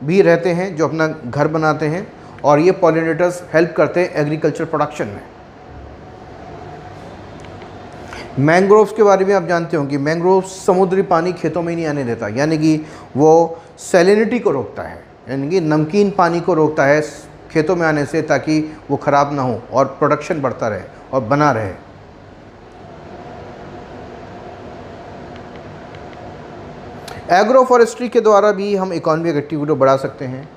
भी रहते हैं जो अपना घर बनाते हैं, और ये पॉलिनेटर्स हेल्प करते हैं एग्रीकल्चर प्रोडक्शन में। मैंग्रोव्स के बारे में आप जानते हो कि मैंग्रोव्स समुद्री पानी खेतों में नहीं आने देता, यानी कि वो सैलिनिटी को रोकता है, यानी कि नमकीन पानी को रोकता है खेतों में आने से, ताकि वो ख़राब ना हो और प्रोडक्शन बढ़ता रहे और बना रहे। एग्रो फॉरेस्ट्री के द्वारा भी हम इकोनॉमिक एक्टिविटी को बढ़ा सकते हैं।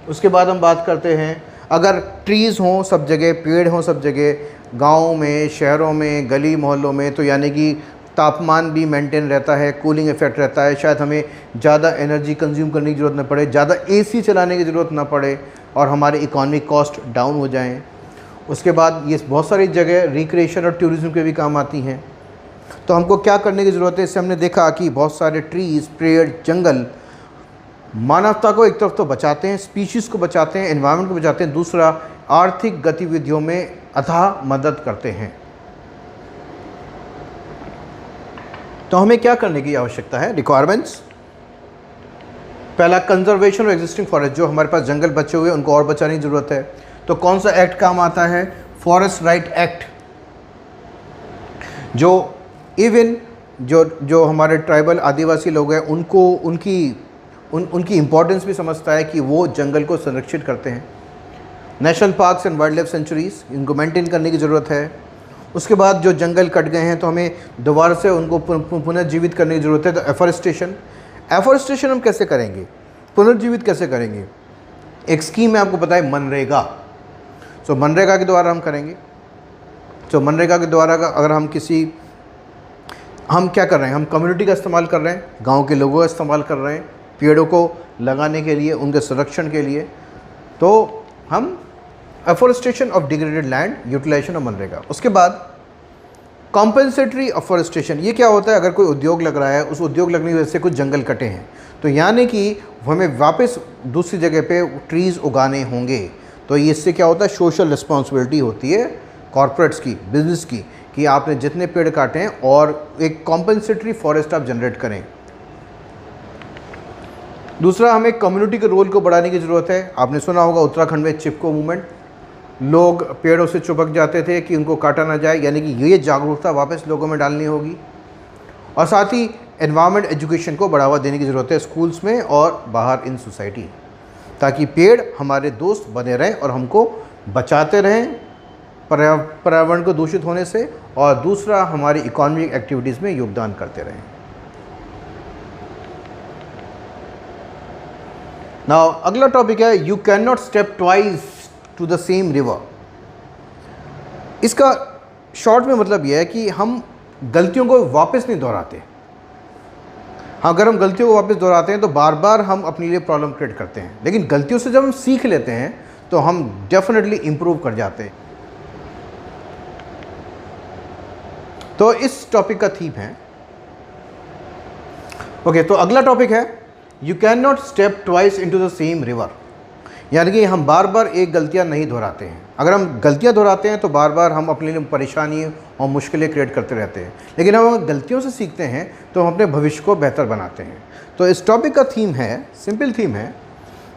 उसके बाद हम बात करते हैं, अगर ट्रीज़ हों सब जगह, पेड़ हों सब जगह, गाँव में, शहरों में, गली मोहल्लों में, तो यानी कि तापमान भी मेंटेन रहता है, कूलिंग इफेक्ट रहता है, शायद हमें ज़्यादा एनर्जी कंज्यूम करने की ज़रूरत ना पड़े, ज़्यादा AC चलाने की ज़रूरत ना पड़े, और हमारे इकोनॉमिक कॉस्ट डाउन हो जाएं। उसके बाद ये बहुत सारी जगह रिक्रिएशन और टूरिज़्म के भी काम आती हैं। तो हमको क्या करने की ज़रूरत है, इससे हमने देखा कि बहुत सारे ट्रीज़, पेड़, जंगल मानवता को एक तरफ तो बचाते हैं, स्पीशीज़ को बचाते हैं, एनवायरनमेंट को बचाते हैं, दूसरा आर्थिक गतिविधियों में अथाह मदद करते हैं। तो हमें क्या करने की आवश्यकता है, रिक्वायरमेंट्स। पहला, कंजर्वेशन ऑफ एग्जिस्टिंग फॉरेस्ट, जो हमारे पास जंगल बचे हुए हैं उनको और बचाने की ज़रूरत है। तो कौन सा एक्ट काम आता है, फॉरेस्ट राइट एक्ट, जो इवन जो हमारे ट्राइबल आदिवासी लोग हैं उनको, उनकी इम्पोर्टेंस भी समझता है कि वो जंगल को संरक्षित करते हैं। National parks and wild life centuries, इनको मेंटेन करने की ज़रूरत है। उसके बाद जो जंगल कट गए हैं तो हमें दोबारा से उनको पुनर्जीवित करने की ज़रूरत है। तो एफॉरेस्टेशन हम कैसे करेंगे, पुनर्जीवित कैसे करेंगे? एक स्कीम है, आपको पता है, मनरेगा। सो मनरेगा के द्वारा हम करेंगे। तो मनरेगा के द्वारा अगर हम क्या कर रहे हैं, हम कम्युनिटी का इस्तेमाल कर रहे हैं, गांव के लोगों का इस्तेमाल कर रहे हैं पेड़ों को लगाने के लिए, उनके संरक्षण के लिए। तो हम afforestation of degraded land, utilisation of मनरेगा। उसके बाद कॉम्पेंसेटरी एफॉरेस्टेशन, ये क्या होता है? अगर कोई उद्योग लग रहा है, उस उद्योग लगने की वजह से कुछ जंगल कटे हैं, तो यानी कि हमें वापस दूसरी जगह पे ट्रीज़ उगाने होंगे। तो इससे क्या होता है? सोशल रिस्पॉन्सिबिलिटी होती है कॉरपोरेट्स की, बिजनेस की, कि आपने जितने पेड़ काटे हैं और एक कॉम्पेंसेटरी फॉरेस्ट आप जनरेट करें। दूसरा, हमें कम्युनिटी के रोल को बढ़ाने की ज़रूरत है। आपने सुना होगा उत्तराखंड में चिपको मूवमेंट, लोग पेड़ों से चिपक जाते थे कि उनको काटा ना जाए, यानी कि ये जागरूकता वापस लोगों में डालनी होगी। और साथ ही एनवायरनमेंट एजुकेशन को बढ़ावा देने की ज़रूरत है स्कूल्स में और बाहर इन सोसाइटी, ताकि पेड़ हमारे दोस्त बने रहें और हमको बचाते रहें पर्यावरण को दूषित होने से, और दूसरा हमारी इकोनॉमिक एक्टिविटीज़ में योगदान करते रहें। नाउ अगला टॉपिक है you can not step twice to the same river. इसका शॉर्ट में मतलब यह है कि हम गलतियों को वापस नहीं दोहराते। हाँ, अगर हम गलतियों को वापस दोहराते हैं तो बार बार हम अपने लिए प्रॉब्लम क्रिएट करते हैं, लेकिन गलतियों से जब हम सीख लेते हैं तो हम डेफिनेटली इंप्रूव कर जाते हैं। तो इस टॉपिक का थीम है, ओके, तो अगला टॉपिक है you can not step twice into the same river, यानी कि हम बार बार एक गलतियां नहीं दोहराते हैं। अगर हम गलतियां दोहराते हैं तो बार बार हम अपने लिए परेशानी और मुश्किलें क्रिएट करते रहते हैं, लेकिन हम अगर गलतियों से सीखते हैं तो हम अपने भविष्य को बेहतर बनाते हैं। तो इस टॉपिक का थीम है, सिंपल थीम है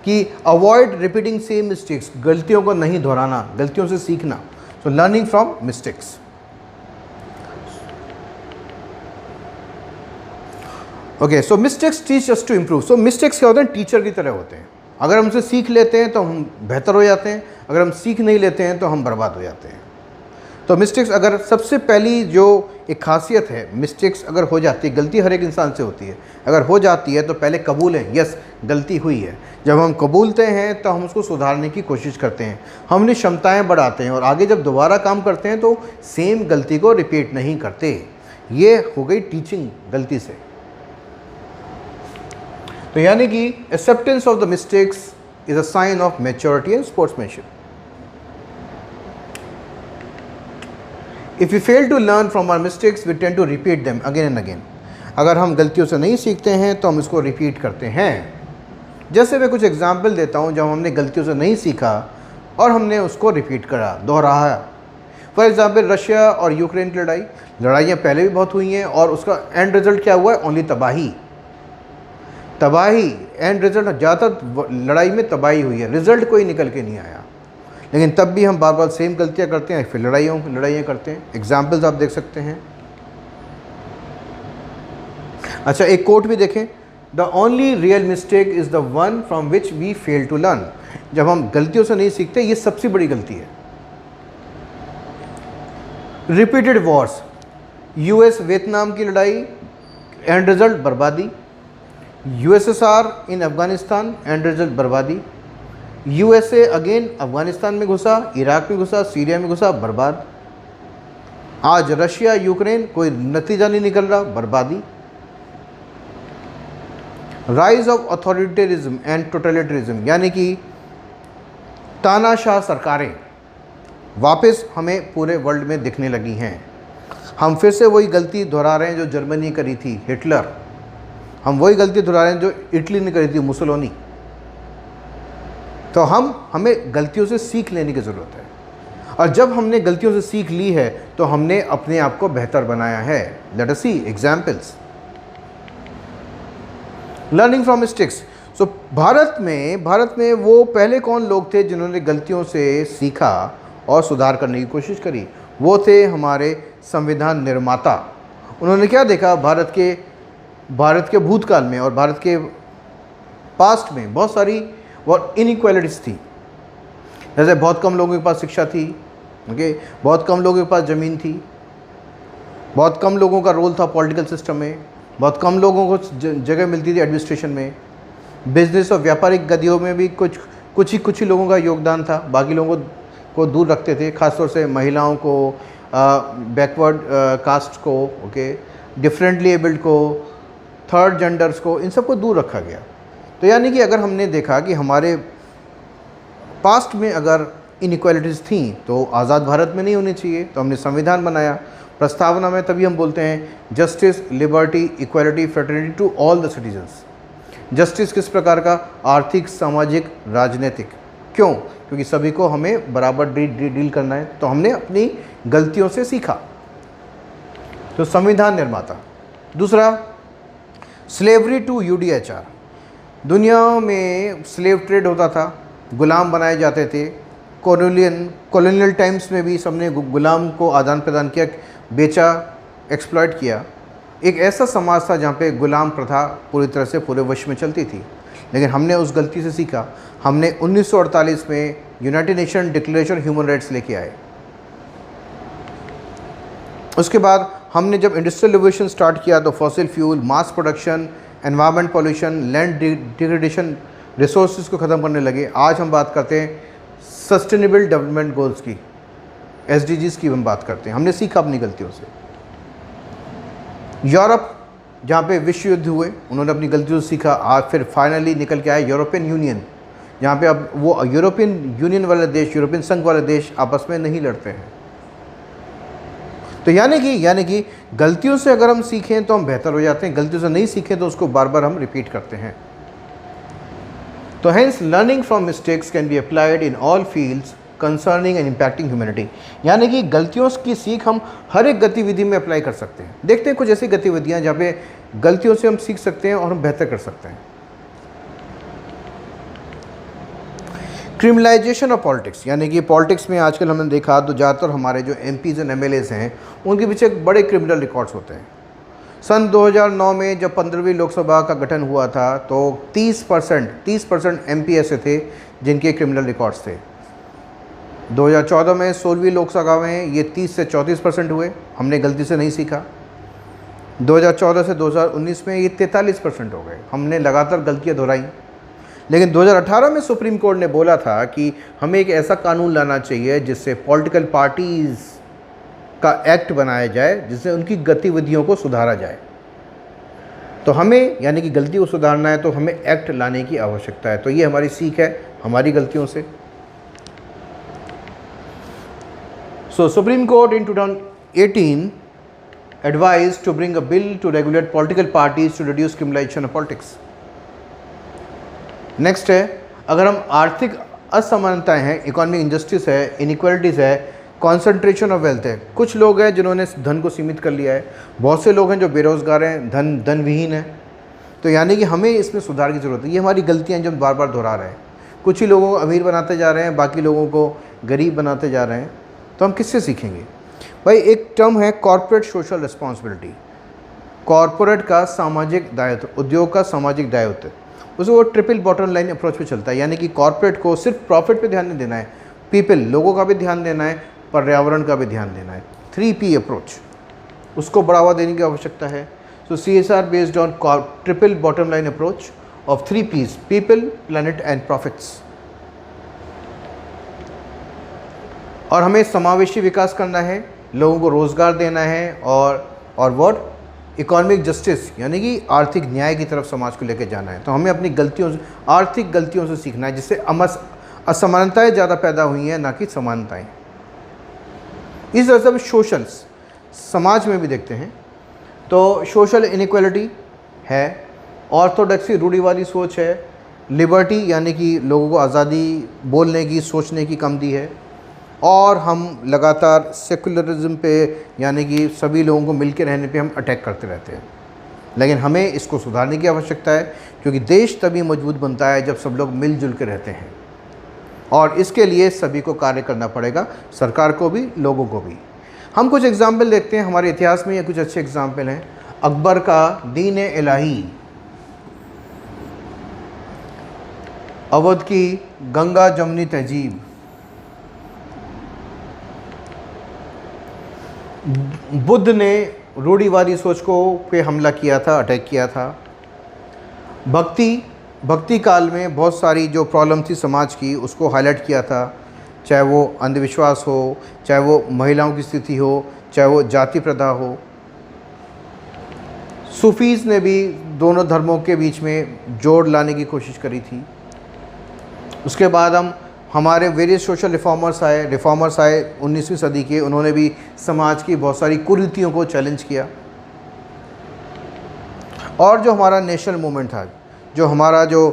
कि अवॉइड रिपीटिंग सेम मिस्टेक्स, गलतियों को नहीं दोहराना, गलतियों से सीखना। So learning from mistakes. Okay, so mistakes teach us to improve. So mistakes क्या होते हैं? टीचर की तरह होते हैं। अगर हमसे सीख लेते हैं तो हम बेहतर हो जाते हैं, अगर हम सीख नहीं लेते हैं तो हम बर्बाद हो जाते हैं। तो मिस्टेक्स, अगर सबसे पहली जो एक खासियत है, मिस्टेक्स अगर हो जाती है, गलती हर एक इंसान से होती है, अगर हो जाती है तो पहले कबूलें, यस गलती हुई है। जब हम कबूलते हैं तो हम उसको सुधारने की कोशिश करते हैं, हम अपनी क्षमताएँ बढ़ाते हैं, और आगे जब दोबारा काम करते हैं तो सेम गलती को रिपीट नहीं करते। ये हो गई टीचिंग गलती से। तो यानी कि acceptance of the mistakes is a sign of maturity and sportsmanship. If you fail to learn from our mistakes we tend to repeat them again and again. अगर हम गलतियों से नहीं सीखते हैं तो हम इसको रिपीट करते हैं। जैसे मैं कुछ एग्जाम्पल देता हूं, जब हमने गलतियों से नहीं सीखा और हमने उसको रिपीट करा, दोहराया। फॉर एग्जाम्पल, रशिया और यूक्रेन की लड़ाइयाँ पहले भी बहुत हुई हैं, और उसका एंड रिजल्ट क्या हुआ है? ओनली तबाही। एंड रिजल्ट, ज़्यादातर लड़ाई में तबाही हुई है, रिजल्ट कोई निकल के नहीं आया। लेकिन तब भी हम बार बार सेम गलतियां करते हैं, फिर लड़ाइयाँ करते हैं। एग्जाम्पल्स आप देख सकते हैं। अच्छा, एक कोट भी देखें, the only real mistake is the one from which we fail to learn. जब हम गलतियों से नहीं सीखते, ये सबसे बड़ी गलती है। रिपीटेड वॉर्स, यूएस वियतनाम की लड़ाई, एंड रिजल्ट बर्बादी। USSR in Afghanistan, and result बर्बादी। यूएसए अगेन अफगानिस्तान में घुसा, इराक में घुसा, सीरिया में घुसा, बर्बाद। आज रशिया यूक्रेन, कोई नतीजा नहीं निकल रहा, बर्बादी। राइज ऑफ अथॉरिटेरिज्म एंड टोटलिटेरिज्म, यानी कि तानाशाह सरकारें वापस हमें पूरे वर्ल्ड में दिखने लगी हैं। हम फिर से वही गलती दोहरा रहे हैं जो जर्मनी करी थी, हिटलर। हम वही गलती दोहरा रहे हैं जो इटली ने करी थी, मुसोलिनी। तो हमें गलतियों से सीख लेने की ज़रूरत है, और जब हमने गलतियों से सीख ली है तो हमने अपने आप को बेहतर बनाया है। Let us see examples. Learning from mistakes. So Bharat में वो पहले कौन लोग थे जिन्होंने गलतियों से सीखा और सुधार करने की कोशिश करी? वो थे हमारे संविधान निर्माता। उन्होंने क्या देखा? भारत के भूतकाल में और भारत के पास्ट में बहुत सारी और इनइक्वालिटीज़ थी। जैसे बहुत कम लोगों के पास शिक्षा थी, ओके, बहुत कम लोगों के पास ज़मीन थी, बहुत कम लोगों का रोल था पॉलिटिकल सिस्टम में, बहुत कम लोगों को जगह मिलती थी एडमिनिस्ट्रेशन में, बिजनेस और व्यापारिक गतियों में भी कुछ ही लोगों का योगदान था, बाकी लोगों को दूर रखते थे, खासतौर से महिलाओं को, बैकवर्ड कास्ट को, ओके, डिफरेंटली एबल्ड को, थर्ड जेंडर्स को, इन सबको दूर रखा गया। तो यानी कि अगर हमने देखा कि हमारे पास्ट में अगर इनइक्वालिटीज़ थी तो आज़ाद भारत में नहीं होनी चाहिए, तो हमने संविधान बनाया। प्रस्तावना में तभी हम बोलते हैं justice, liberty, equality, fraternity to all the citizens. Justice किस प्रकार का? आर्थिक, सामाजिक, राजनीतिक। क्यों? क्योंकि सभी को हमें बराबर डील करना है। तो हमने अपनी गलतियों से सीखा, तो संविधान निर्माता। दूसरा, स्लेवरी टू यूडीएचआर। दुनिया में स्लेव ट्रेड होता था, गुलाम बनाए जाते थे। कॉलोनियल टाइम्स में भी सबने गुलाम को आदान प्रदान किया, बेचा, एक्सप्लॉइट किया। एक ऐसा समाज था जहाँ पे गुलाम प्रथा पूरी तरह से पूरे विश्व में चलती थी। लेकिन हमने उस गलती से सीखा। हमने 1948 में United nation declaration human rights लेके आए। उसके बाद हमने जब इंडस्ट्रियल रिवोल्यूशन स्टार्ट किया तो fossil fuel, mass production, environment pollution, land degradation, resources को ख़त्म करने लगे। आज हम बात करते हैं सस्टेनेबल डेवलपमेंट गोल्स की, SDGs की हम बात करते हैं। हमने सीखा अपनी गलतियों से। यूरोप, जहाँ पे विश्व युद्ध हुए, उन्होंने अपनी गलतियों से सीखा। आज फिर फाइनली निकल के आया यूरोपियन यूनियन, जहाँ पे अब वो यूरोपियन यूनियन वाले देश, यूरोपियन संघ वाले देश आपस में नहीं लड़ते हैं। तो यानी कि गलतियों से अगर हम सीखें तो हम बेहतर हो जाते हैं, गलतियों से नहीं सीखें तो उसको बार बार हम रिपीट करते हैं। तो hence learning from mistakes can be applied in all fields concerning and impacting humanity. यानी कि गलतियों की सीख हम हर एक गतिविधि में अप्लाई कर सकते हैं। देखते हैं कुछ ऐसी गतिविधियां जहाँ पे गलतियों से हम सीख सकते हैं और हम बेहतर कर सकते हैं। क्रिमिनलाइजेशन ऑफ पॉलिटिक्स, यानी कि पॉलिटिक्स में आजकल हमने देखा तो ज़्यादातर हमारे जो MPs एंड MLAs हैं उनके पीछे एक बड़े क्रिमिनल रिकॉर्ड्स होते हैं। सन 2009 में जब 15वीं लोकसभा का गठन हुआ था तो 30% MP ऐसे थे जिनके क्रिमिनल रिकॉर्ड्स थे। 2014 में 16वीं लोकसभा में ये 30 से 34% हुए, हमने गलती से नहीं सीखा। 2014 से 2019 में ये 43% हो गए, हमने लगातार गलतियाँ दोहराई। लेकिन 2018 में सुप्रीम कोर्ट ने बोला था कि हमें एक ऐसा कानून लाना चाहिए जिससे पॉलिटिकल पार्टीज़ का एक्ट बनाया जाए, जिससे उनकी गतिविधियों को सुधारा जाए। तो हमें यानी कि गलती को सुधारना है तो हमें एक्ट लाने की आवश्यकता है। तो ये हमारी सीख है हमारी गलतियों से। So supreme court in 2018 advised to bring a bill to regulate political parties to reduce criminalization of politics. Next है, अगर हम आर्थिक असमानताएं हैं, इकोनॉमिक इनजस्टिस है, इनइक्वालिटीज़ है, कॉन्सेंट्रेशन ऑफ वेल्थ है। कुछ लोग हैं जिन्होंने धन को सीमित कर लिया है, बहुत से लोग हैं जो बेरोज़गार हैं, धनविहीन हैं। तो यानी कि हमें इसमें सुधार की ज़रूरत है। ये हमारी गलतियाँ जो हम बार बार दोहरा रहे हैं। कुछ ही लोगों को अमीर बनाते जा रहे हैं, बाकी लोगों को गरीब बनाते जा रहे हैं। तो हम किससे सीखेंगे भाई? एक टर्म है कॉर्पोरेट सोशल रिस्पॉन्सिबिलिटी, कॉर्पोरेट का सामाजिक दायित्व, उद्योग का सामाजिक दायित्व। उसे वो ट्रिपल बॉटम लाइन अप्रोच पे चलता है। यानी कि कॉर्पोरेट को सिर्फ प्रॉफिट पे ध्यान नहीं देना है, पीपल, लोगों का भी ध्यान देना है, पर्यावरण का भी ध्यान देना है। 3P अप्रोच, उसको बढ़ावा देने की आवश्यकता है। सो CSR based on triple bottom line approach of 3Ps, people, planet and profits. और हमें समावेशी विकास करना है, लोगों को रोज़गार देना है और व्हाट, इकोनॉमिक जस्टिस यानी कि आर्थिक न्याय की तरफ समाज को लेकर जाना है। तो हमें अपनी गलतियों से, आर्थिक गलतियों से सीखना है, जिससे असमानताएं ज़्यादा पैदा हुई हैं, ना कि समानताएं। इस तरह से सोशल समाज में भी देखते हैं तो सोशल इनइक्वालिटी है, ऑर्थोडॉक्सी रूढ़िवादी सोच है, लिबर्टी यानी कि लोगों को आज़ादी बोलने की, सोचने की कम दी है, और हम लगातार सेकुलरिज्म पे यानी कि सभी लोगों को मिलकर रहने पे हम अटैक करते रहते हैं। लेकिन हमें इसको सुधारने की आवश्यकता है, क्योंकि देश तभी मजबूत बनता है जब सब लोग मिलजुल के रहते हैं। और इसके लिए सभी को कार्य करना पड़ेगा, सरकार को भी, लोगों को भी। हम कुछ एग्जाम्पल देखते हैं हमारे इतिहास में, ये कुछ अच्छे एग्जाम्पल हैं। अकबर का दीन इलाही, अवध की गंगा जमुनी तहजीब। बुद्ध ने रूढ़िवादी सोच को पे हमला किया था, अटैक किया था। भक्ति काल में बहुत सारी जो प्रॉब्लम थी समाज की उसको हाईलाइट किया था, चाहे वो अंधविश्वास हो, चाहे वो महिलाओं की स्थिति हो, चाहे वो जाति प्रथा हो। सूफीज़ ने भी दोनों धर्मों के बीच में जोड़ लाने की कोशिश करी थी। उसके बाद हमारे वेरियस सोशल रिफॉर्मर्स आए 19वीं सदी के, उन्होंने भी समाज की बहुत सारी कुरीतियों को चैलेंज किया। और जो हमारा नेशनल मूवमेंट था, जो हमारा जो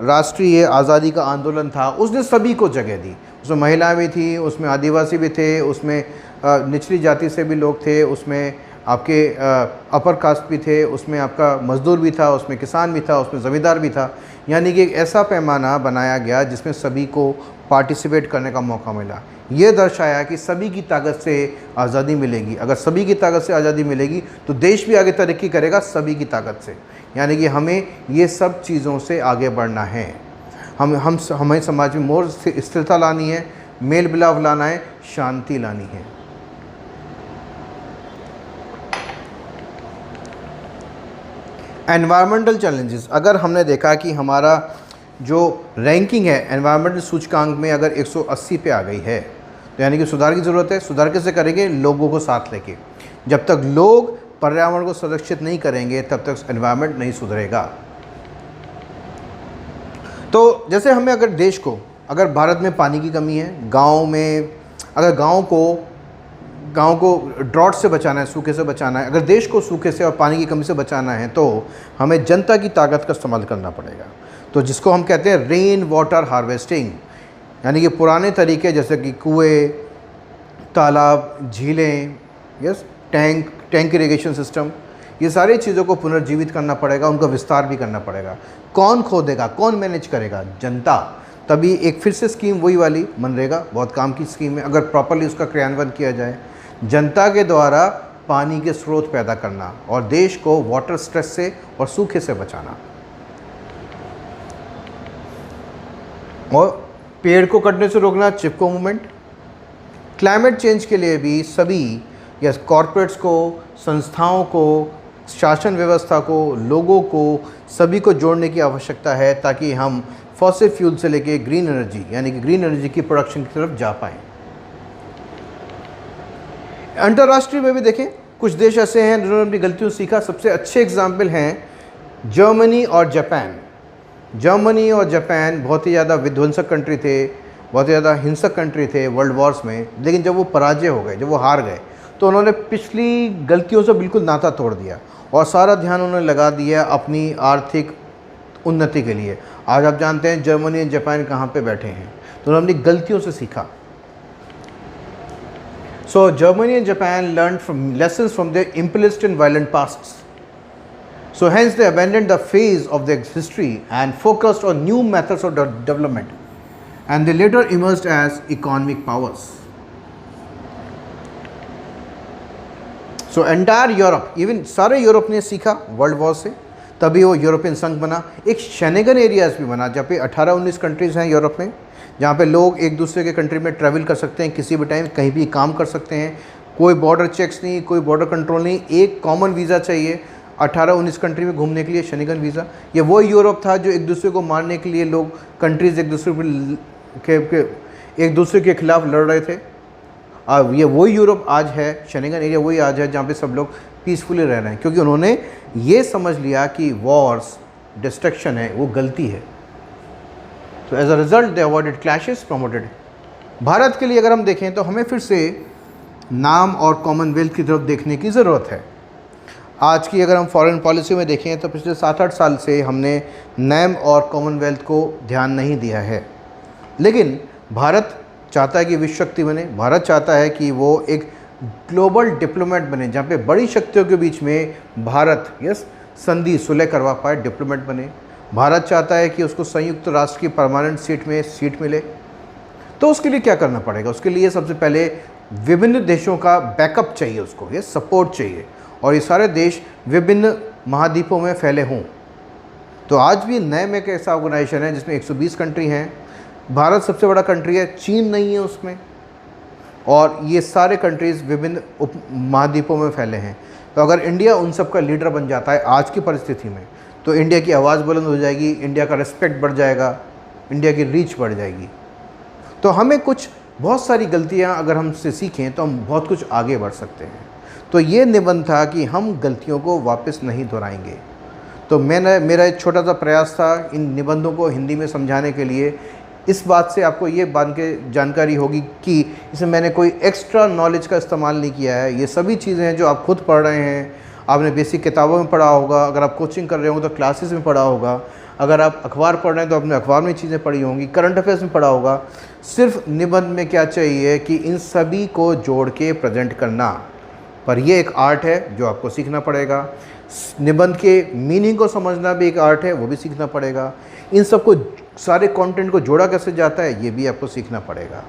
राष्ट्रीय आज़ादी का आंदोलन था, उसने सभी को जगह दी। उसमें महिलाएं भी थी, उसमें आदिवासी भी थे, उसमें निचली जाति से भी लोग थे, उसमें आपके अपर कास्ट भी थे, उसमें आपका मज़दूर भी था, उसमें किसान भी था, उसमें ज़मींदार भी था। यानी कि एक ऐसा पैमाना बनाया गया जिसमें सभी को पार्टिसिपेट करने का मौका मिला। ये दर्शाया कि सभी की ताकत से आज़ादी मिलेगी। अगर सभी की ताकत से आज़ादी मिलेगी तो देश भी आगे तरक्की करेगा सभी की ताकत से। यानी कि हमें ये सब चीज़ों से आगे बढ़ना है। हमें समाज में मोर स्थिरता लानी है, मेल मिलाप लाना है, शांति लानी है। एनवायरमेंटल चैलेंजेस, अगर हमने देखा कि हमारा जो रैंकिंग है एनवायरमेंटल सूचकांक में अगर 180 पे आ गई है तो यानी कि सुधार की ज़रूरत है। सुधार कैसे करेंगे? लोगों को साथ लेके। जब तक लोग पर्यावरण को संरक्षित नहीं करेंगे तब तक एनवायरमेंट नहीं सुधरेगा। तो जैसे हमें अगर देश को, अगर भारत में पानी की कमी है, गाँव में अगर गाँव को ड्रॉट से बचाना है, सूखे से बचाना है, अगर देश को सूखे से और पानी की कमी से बचाना है तो हमें जनता की ताकत का इस्तेमाल करना पड़ेगा। तो जिसको हम कहते हैं रेन वाटर हार्वेस्टिंग, यानी कि पुराने तरीके जैसे कि कुएं, तालाब, झीलें, टैंक इरिगेशन सिस्टम, ये सारी चीज़ों को पुनर्जीवित करना पड़ेगा, उनका विस्तार भी करना पड़ेगा। कौन खोदेगा, कौन मैनेज करेगा? जनता। तभी एक फिर से स्कीम वही वाली मनरेगा, बहुत काम की स्कीम है, अगर प्रॉपरली उसका क्रियान्वयन किया जाए। जनता के द्वारा पानी के स्रोत पैदा करना और देश को वाटर स्ट्रेस से और सूखे से बचाना। और पेड़ को कटने से रोकना, चिपको मूवमेंट। क्लाइमेट चेंज के लिए भी सभी या कॉरपोरेट्स को, संस्थाओं को, शासन व्यवस्था को, लोगों को, सभी को जोड़ने की आवश्यकता है ताकि हम फॉसिल फ्यूल से लेके ग्रीन एनर्जी यानी कि ग्रीन एनर्जी की प्रोडक्शन की तरफ जा पाएँ। अंतर्राष्ट्रीय में भी देखें, कुछ देश ऐसे हैं जिन्होंने अपनी गलतियों से सीखा। सबसे अच्छे एग्जाम्पल हैं जर्मनी और जापान। जर्मनी और जापान बहुत ही ज़्यादा विध्वंसक कंट्री थे, बहुत ही ज़्यादा हिंसक कंट्री थे वर्ल्ड वॉर्स में, लेकिन जब वो पराजय हो गए, जब वो हार गए, तो उन्होंने पिछली गलतियों से बिल्कुल नाता तोड़ दिया और सारा ध्यान उन्होंने लगा दिया अपनी आर्थिक उन्नति के लिए। आज आप जानते हैं जर्मनी और जापान कहाँ पे बैठे हैं, तो उन्होंने अपनी गलतियों से सीखा। So Germany and Japan learned from lessons from their imperialist and violent pasts. So hence they abandoned the phase of their history and focused on new methods of development, and they later emerged as economic powers. So entire Europe, even सारे Europe ने सीखा world war से, तभी वो European संघ बना। एक Schengen areas भी बना जहाँ पे 18-19 कंट्रीज़ हैं यूरोप में, जहाँ पे लोग एक दूसरे के कंट्री में ट्रैवल कर सकते हैं, किसी भी टाइम कहीं भी काम कर सकते हैं, कोई बॉर्डर चेक्स नहीं, कोई बॉर्डर कंट्रोल नहीं, एक कॉमन वीज़ा चाहिए 18-19 कंट्री में घूमने के लिए, शेंगन वीज़ा। ये वो यूरोप था जो एक दूसरे को मारने के लिए लोग कंट्रीज़ एक दूसरे के खिलाफ लड़ रहे थे। ये वही यूरोप आज है, शेंगन एरिया वही आज है जहाँ पे सब लोग पीसफुली रह रहे हैं, क्योंकि उन्होंने ये समझ लिया कि वॉर्स डिस्ट्रक्शन है, वो गलती है। तो as a result they avoided clashes, promoted. Bharat के लिए अगर हम देखें तो हमें फिर से नाम और कॉमनवेल्थ की तरफ देखने की ज़रूरत है। आज की अगर हम फॉरेन पॉलिसी में देखें तो पिछले 7-8 साल से हमने नैम और कॉमनवेल्थ को ध्यान नहीं दिया है, लेकिन भारत चाहता है कि विश्व शक्ति बने। भारत चाहता है कि वो एक ग्लोबल डिप्लोमेट बने, जहाँ पे बड़ी शक्तियों के बीच में भारत संधि सुलह करवा पाए, डिप्लोमेट बने। भारत चाहता है कि उसको संयुक्त राष्ट्र की परमानेंट सीट में सीट मिले। तो उसके लिए क्या करना पड़ेगा? उसके लिए सबसे पहले विभिन्न देशों का बैकअप चाहिए, उसको ये सपोर्ट चाहिए, और ये सारे देश विभिन्न महाद्वीपों में फैले हों। तो आज भी NAM एक ऐसा ऑर्गेनाइजेशन है जिसमें 120 कंट्री हैं। भारत सबसे बड़ा कंट्री है, चीन नहीं है उसमें, और ये सारे कंट्रीज़ विभिन्न उप महाद्वीपों में फैले हैं। तो अगर इंडिया उन सब का लीडर बन जाता है आज की परिस्थिति में, तो इंडिया की आवाज़ बुलंद हो जाएगी, इंडिया का रिस्पेक्ट बढ़ जाएगा, इंडिया की रीच बढ़ जाएगी। तो हमें बहुत सारी गलतियां अगर हमसे सीखें तो हम बहुत कुछ आगे बढ़ सकते हैं। तो ये निबंध था कि हम गलतियों को वापस नहीं दोहराएंगे। तो मेरा एक छोटा सा प्रयास था इन निबंधों को हिंदी में समझाने के लिए। इस बात से आपको ये बात के जानकारी होगी कि इसमें मैंने कोई एक्स्ट्रा नॉलेज का इस्तेमाल नहीं किया है। ये सभी चीज़ें हैं जो आप खुद पढ़ रहे हैं, आपने बेसिक किताबों में पढ़ा होगा, अगर आप कोचिंग कर रहे होंगे तो क्लासेस में पढ़ा होगा, अगर आप अखबार पढ़ रहे हैं तो आपने अखबार में चीज़ें पढ़ी होंगी, करंट अफेयर्स में पढ़ा होगा। सिर्फ निबंध में क्या चाहिए कि इन सभी को जोड़ के प्रेजेंट करना, पर यह एक आर्ट है जो आपको सीखना पड़ेगा। निबंध के मीनिंग को समझना भी एक आर्ट है, वो भी सीखना पड़ेगा। इन सबको सारे कंटेंट को जोड़ा कैसे जाता है ये भी आपको सीखना पड़ेगा।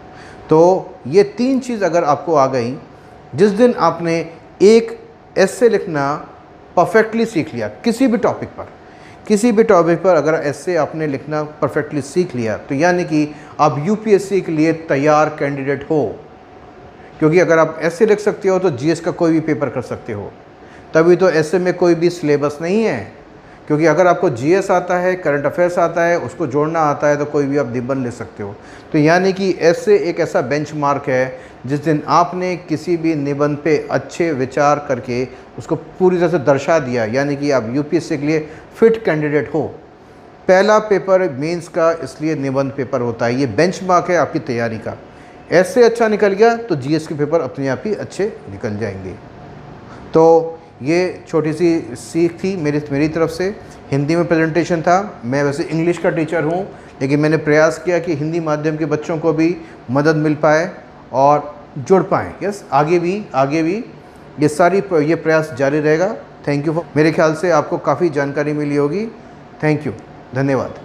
तो ये 3 चीज़ अगर आपको आ गई, जिस दिन आपने एक एस्से लिखना परफेक्टली सीख लिया, किसी भी टॉपिक पर अगर एस्से आपने लिखना परफेक्टली सीख लिया, तो यानी कि आप यूपीएससी के लिए तैयार कैंडिडेट हो। क्योंकि अगर आप एस्से लिख सकते हो तो जीएस का कोई भी पेपर कर सकते हो। तभी तो एस्से में कोई भी सिलेबस नहीं है, क्योंकि अगर आपको जीएस आता है, करंट अफेयर्स आता है, उसको जोड़ना आता है, तो कोई भी आप निबंध ले सकते हो। तो यानी कि एस्से एक ऐसा बेंचमार्क है जिस दिन आपने किसी भी निबंध पे अच्छे विचार करके उसको पूरी तरह से दर्शा दिया, यानी कि आप यूपीएससी के लिए फिट कैंडिडेट हो। पहला पेपर मेंस का इसलिए निबंध पेपर होता है, ये बेंचमार्क है आपकी तैयारी का। एस्से अच्छा निकल गया तो जीएस के पेपर अपने आप ही अच्छे निकल जाएंगे। तो ये छोटी सी सीख थी मेरी तरफ से। हिंदी में प्रेजेंटेशन था। मैं वैसे इंग्लिश का टीचर हूँ, लेकिन मैंने प्रयास किया कि हिंदी माध्यम के बच्चों को भी मदद मिल पाए और जुड़ पाएँ। यस, आगे भी ये प्रयास जारी रहेगा। Thank you. मेरे ख्याल से आपको काफ़ी जानकारी मिली होगी। थैंक यू, धन्यवाद।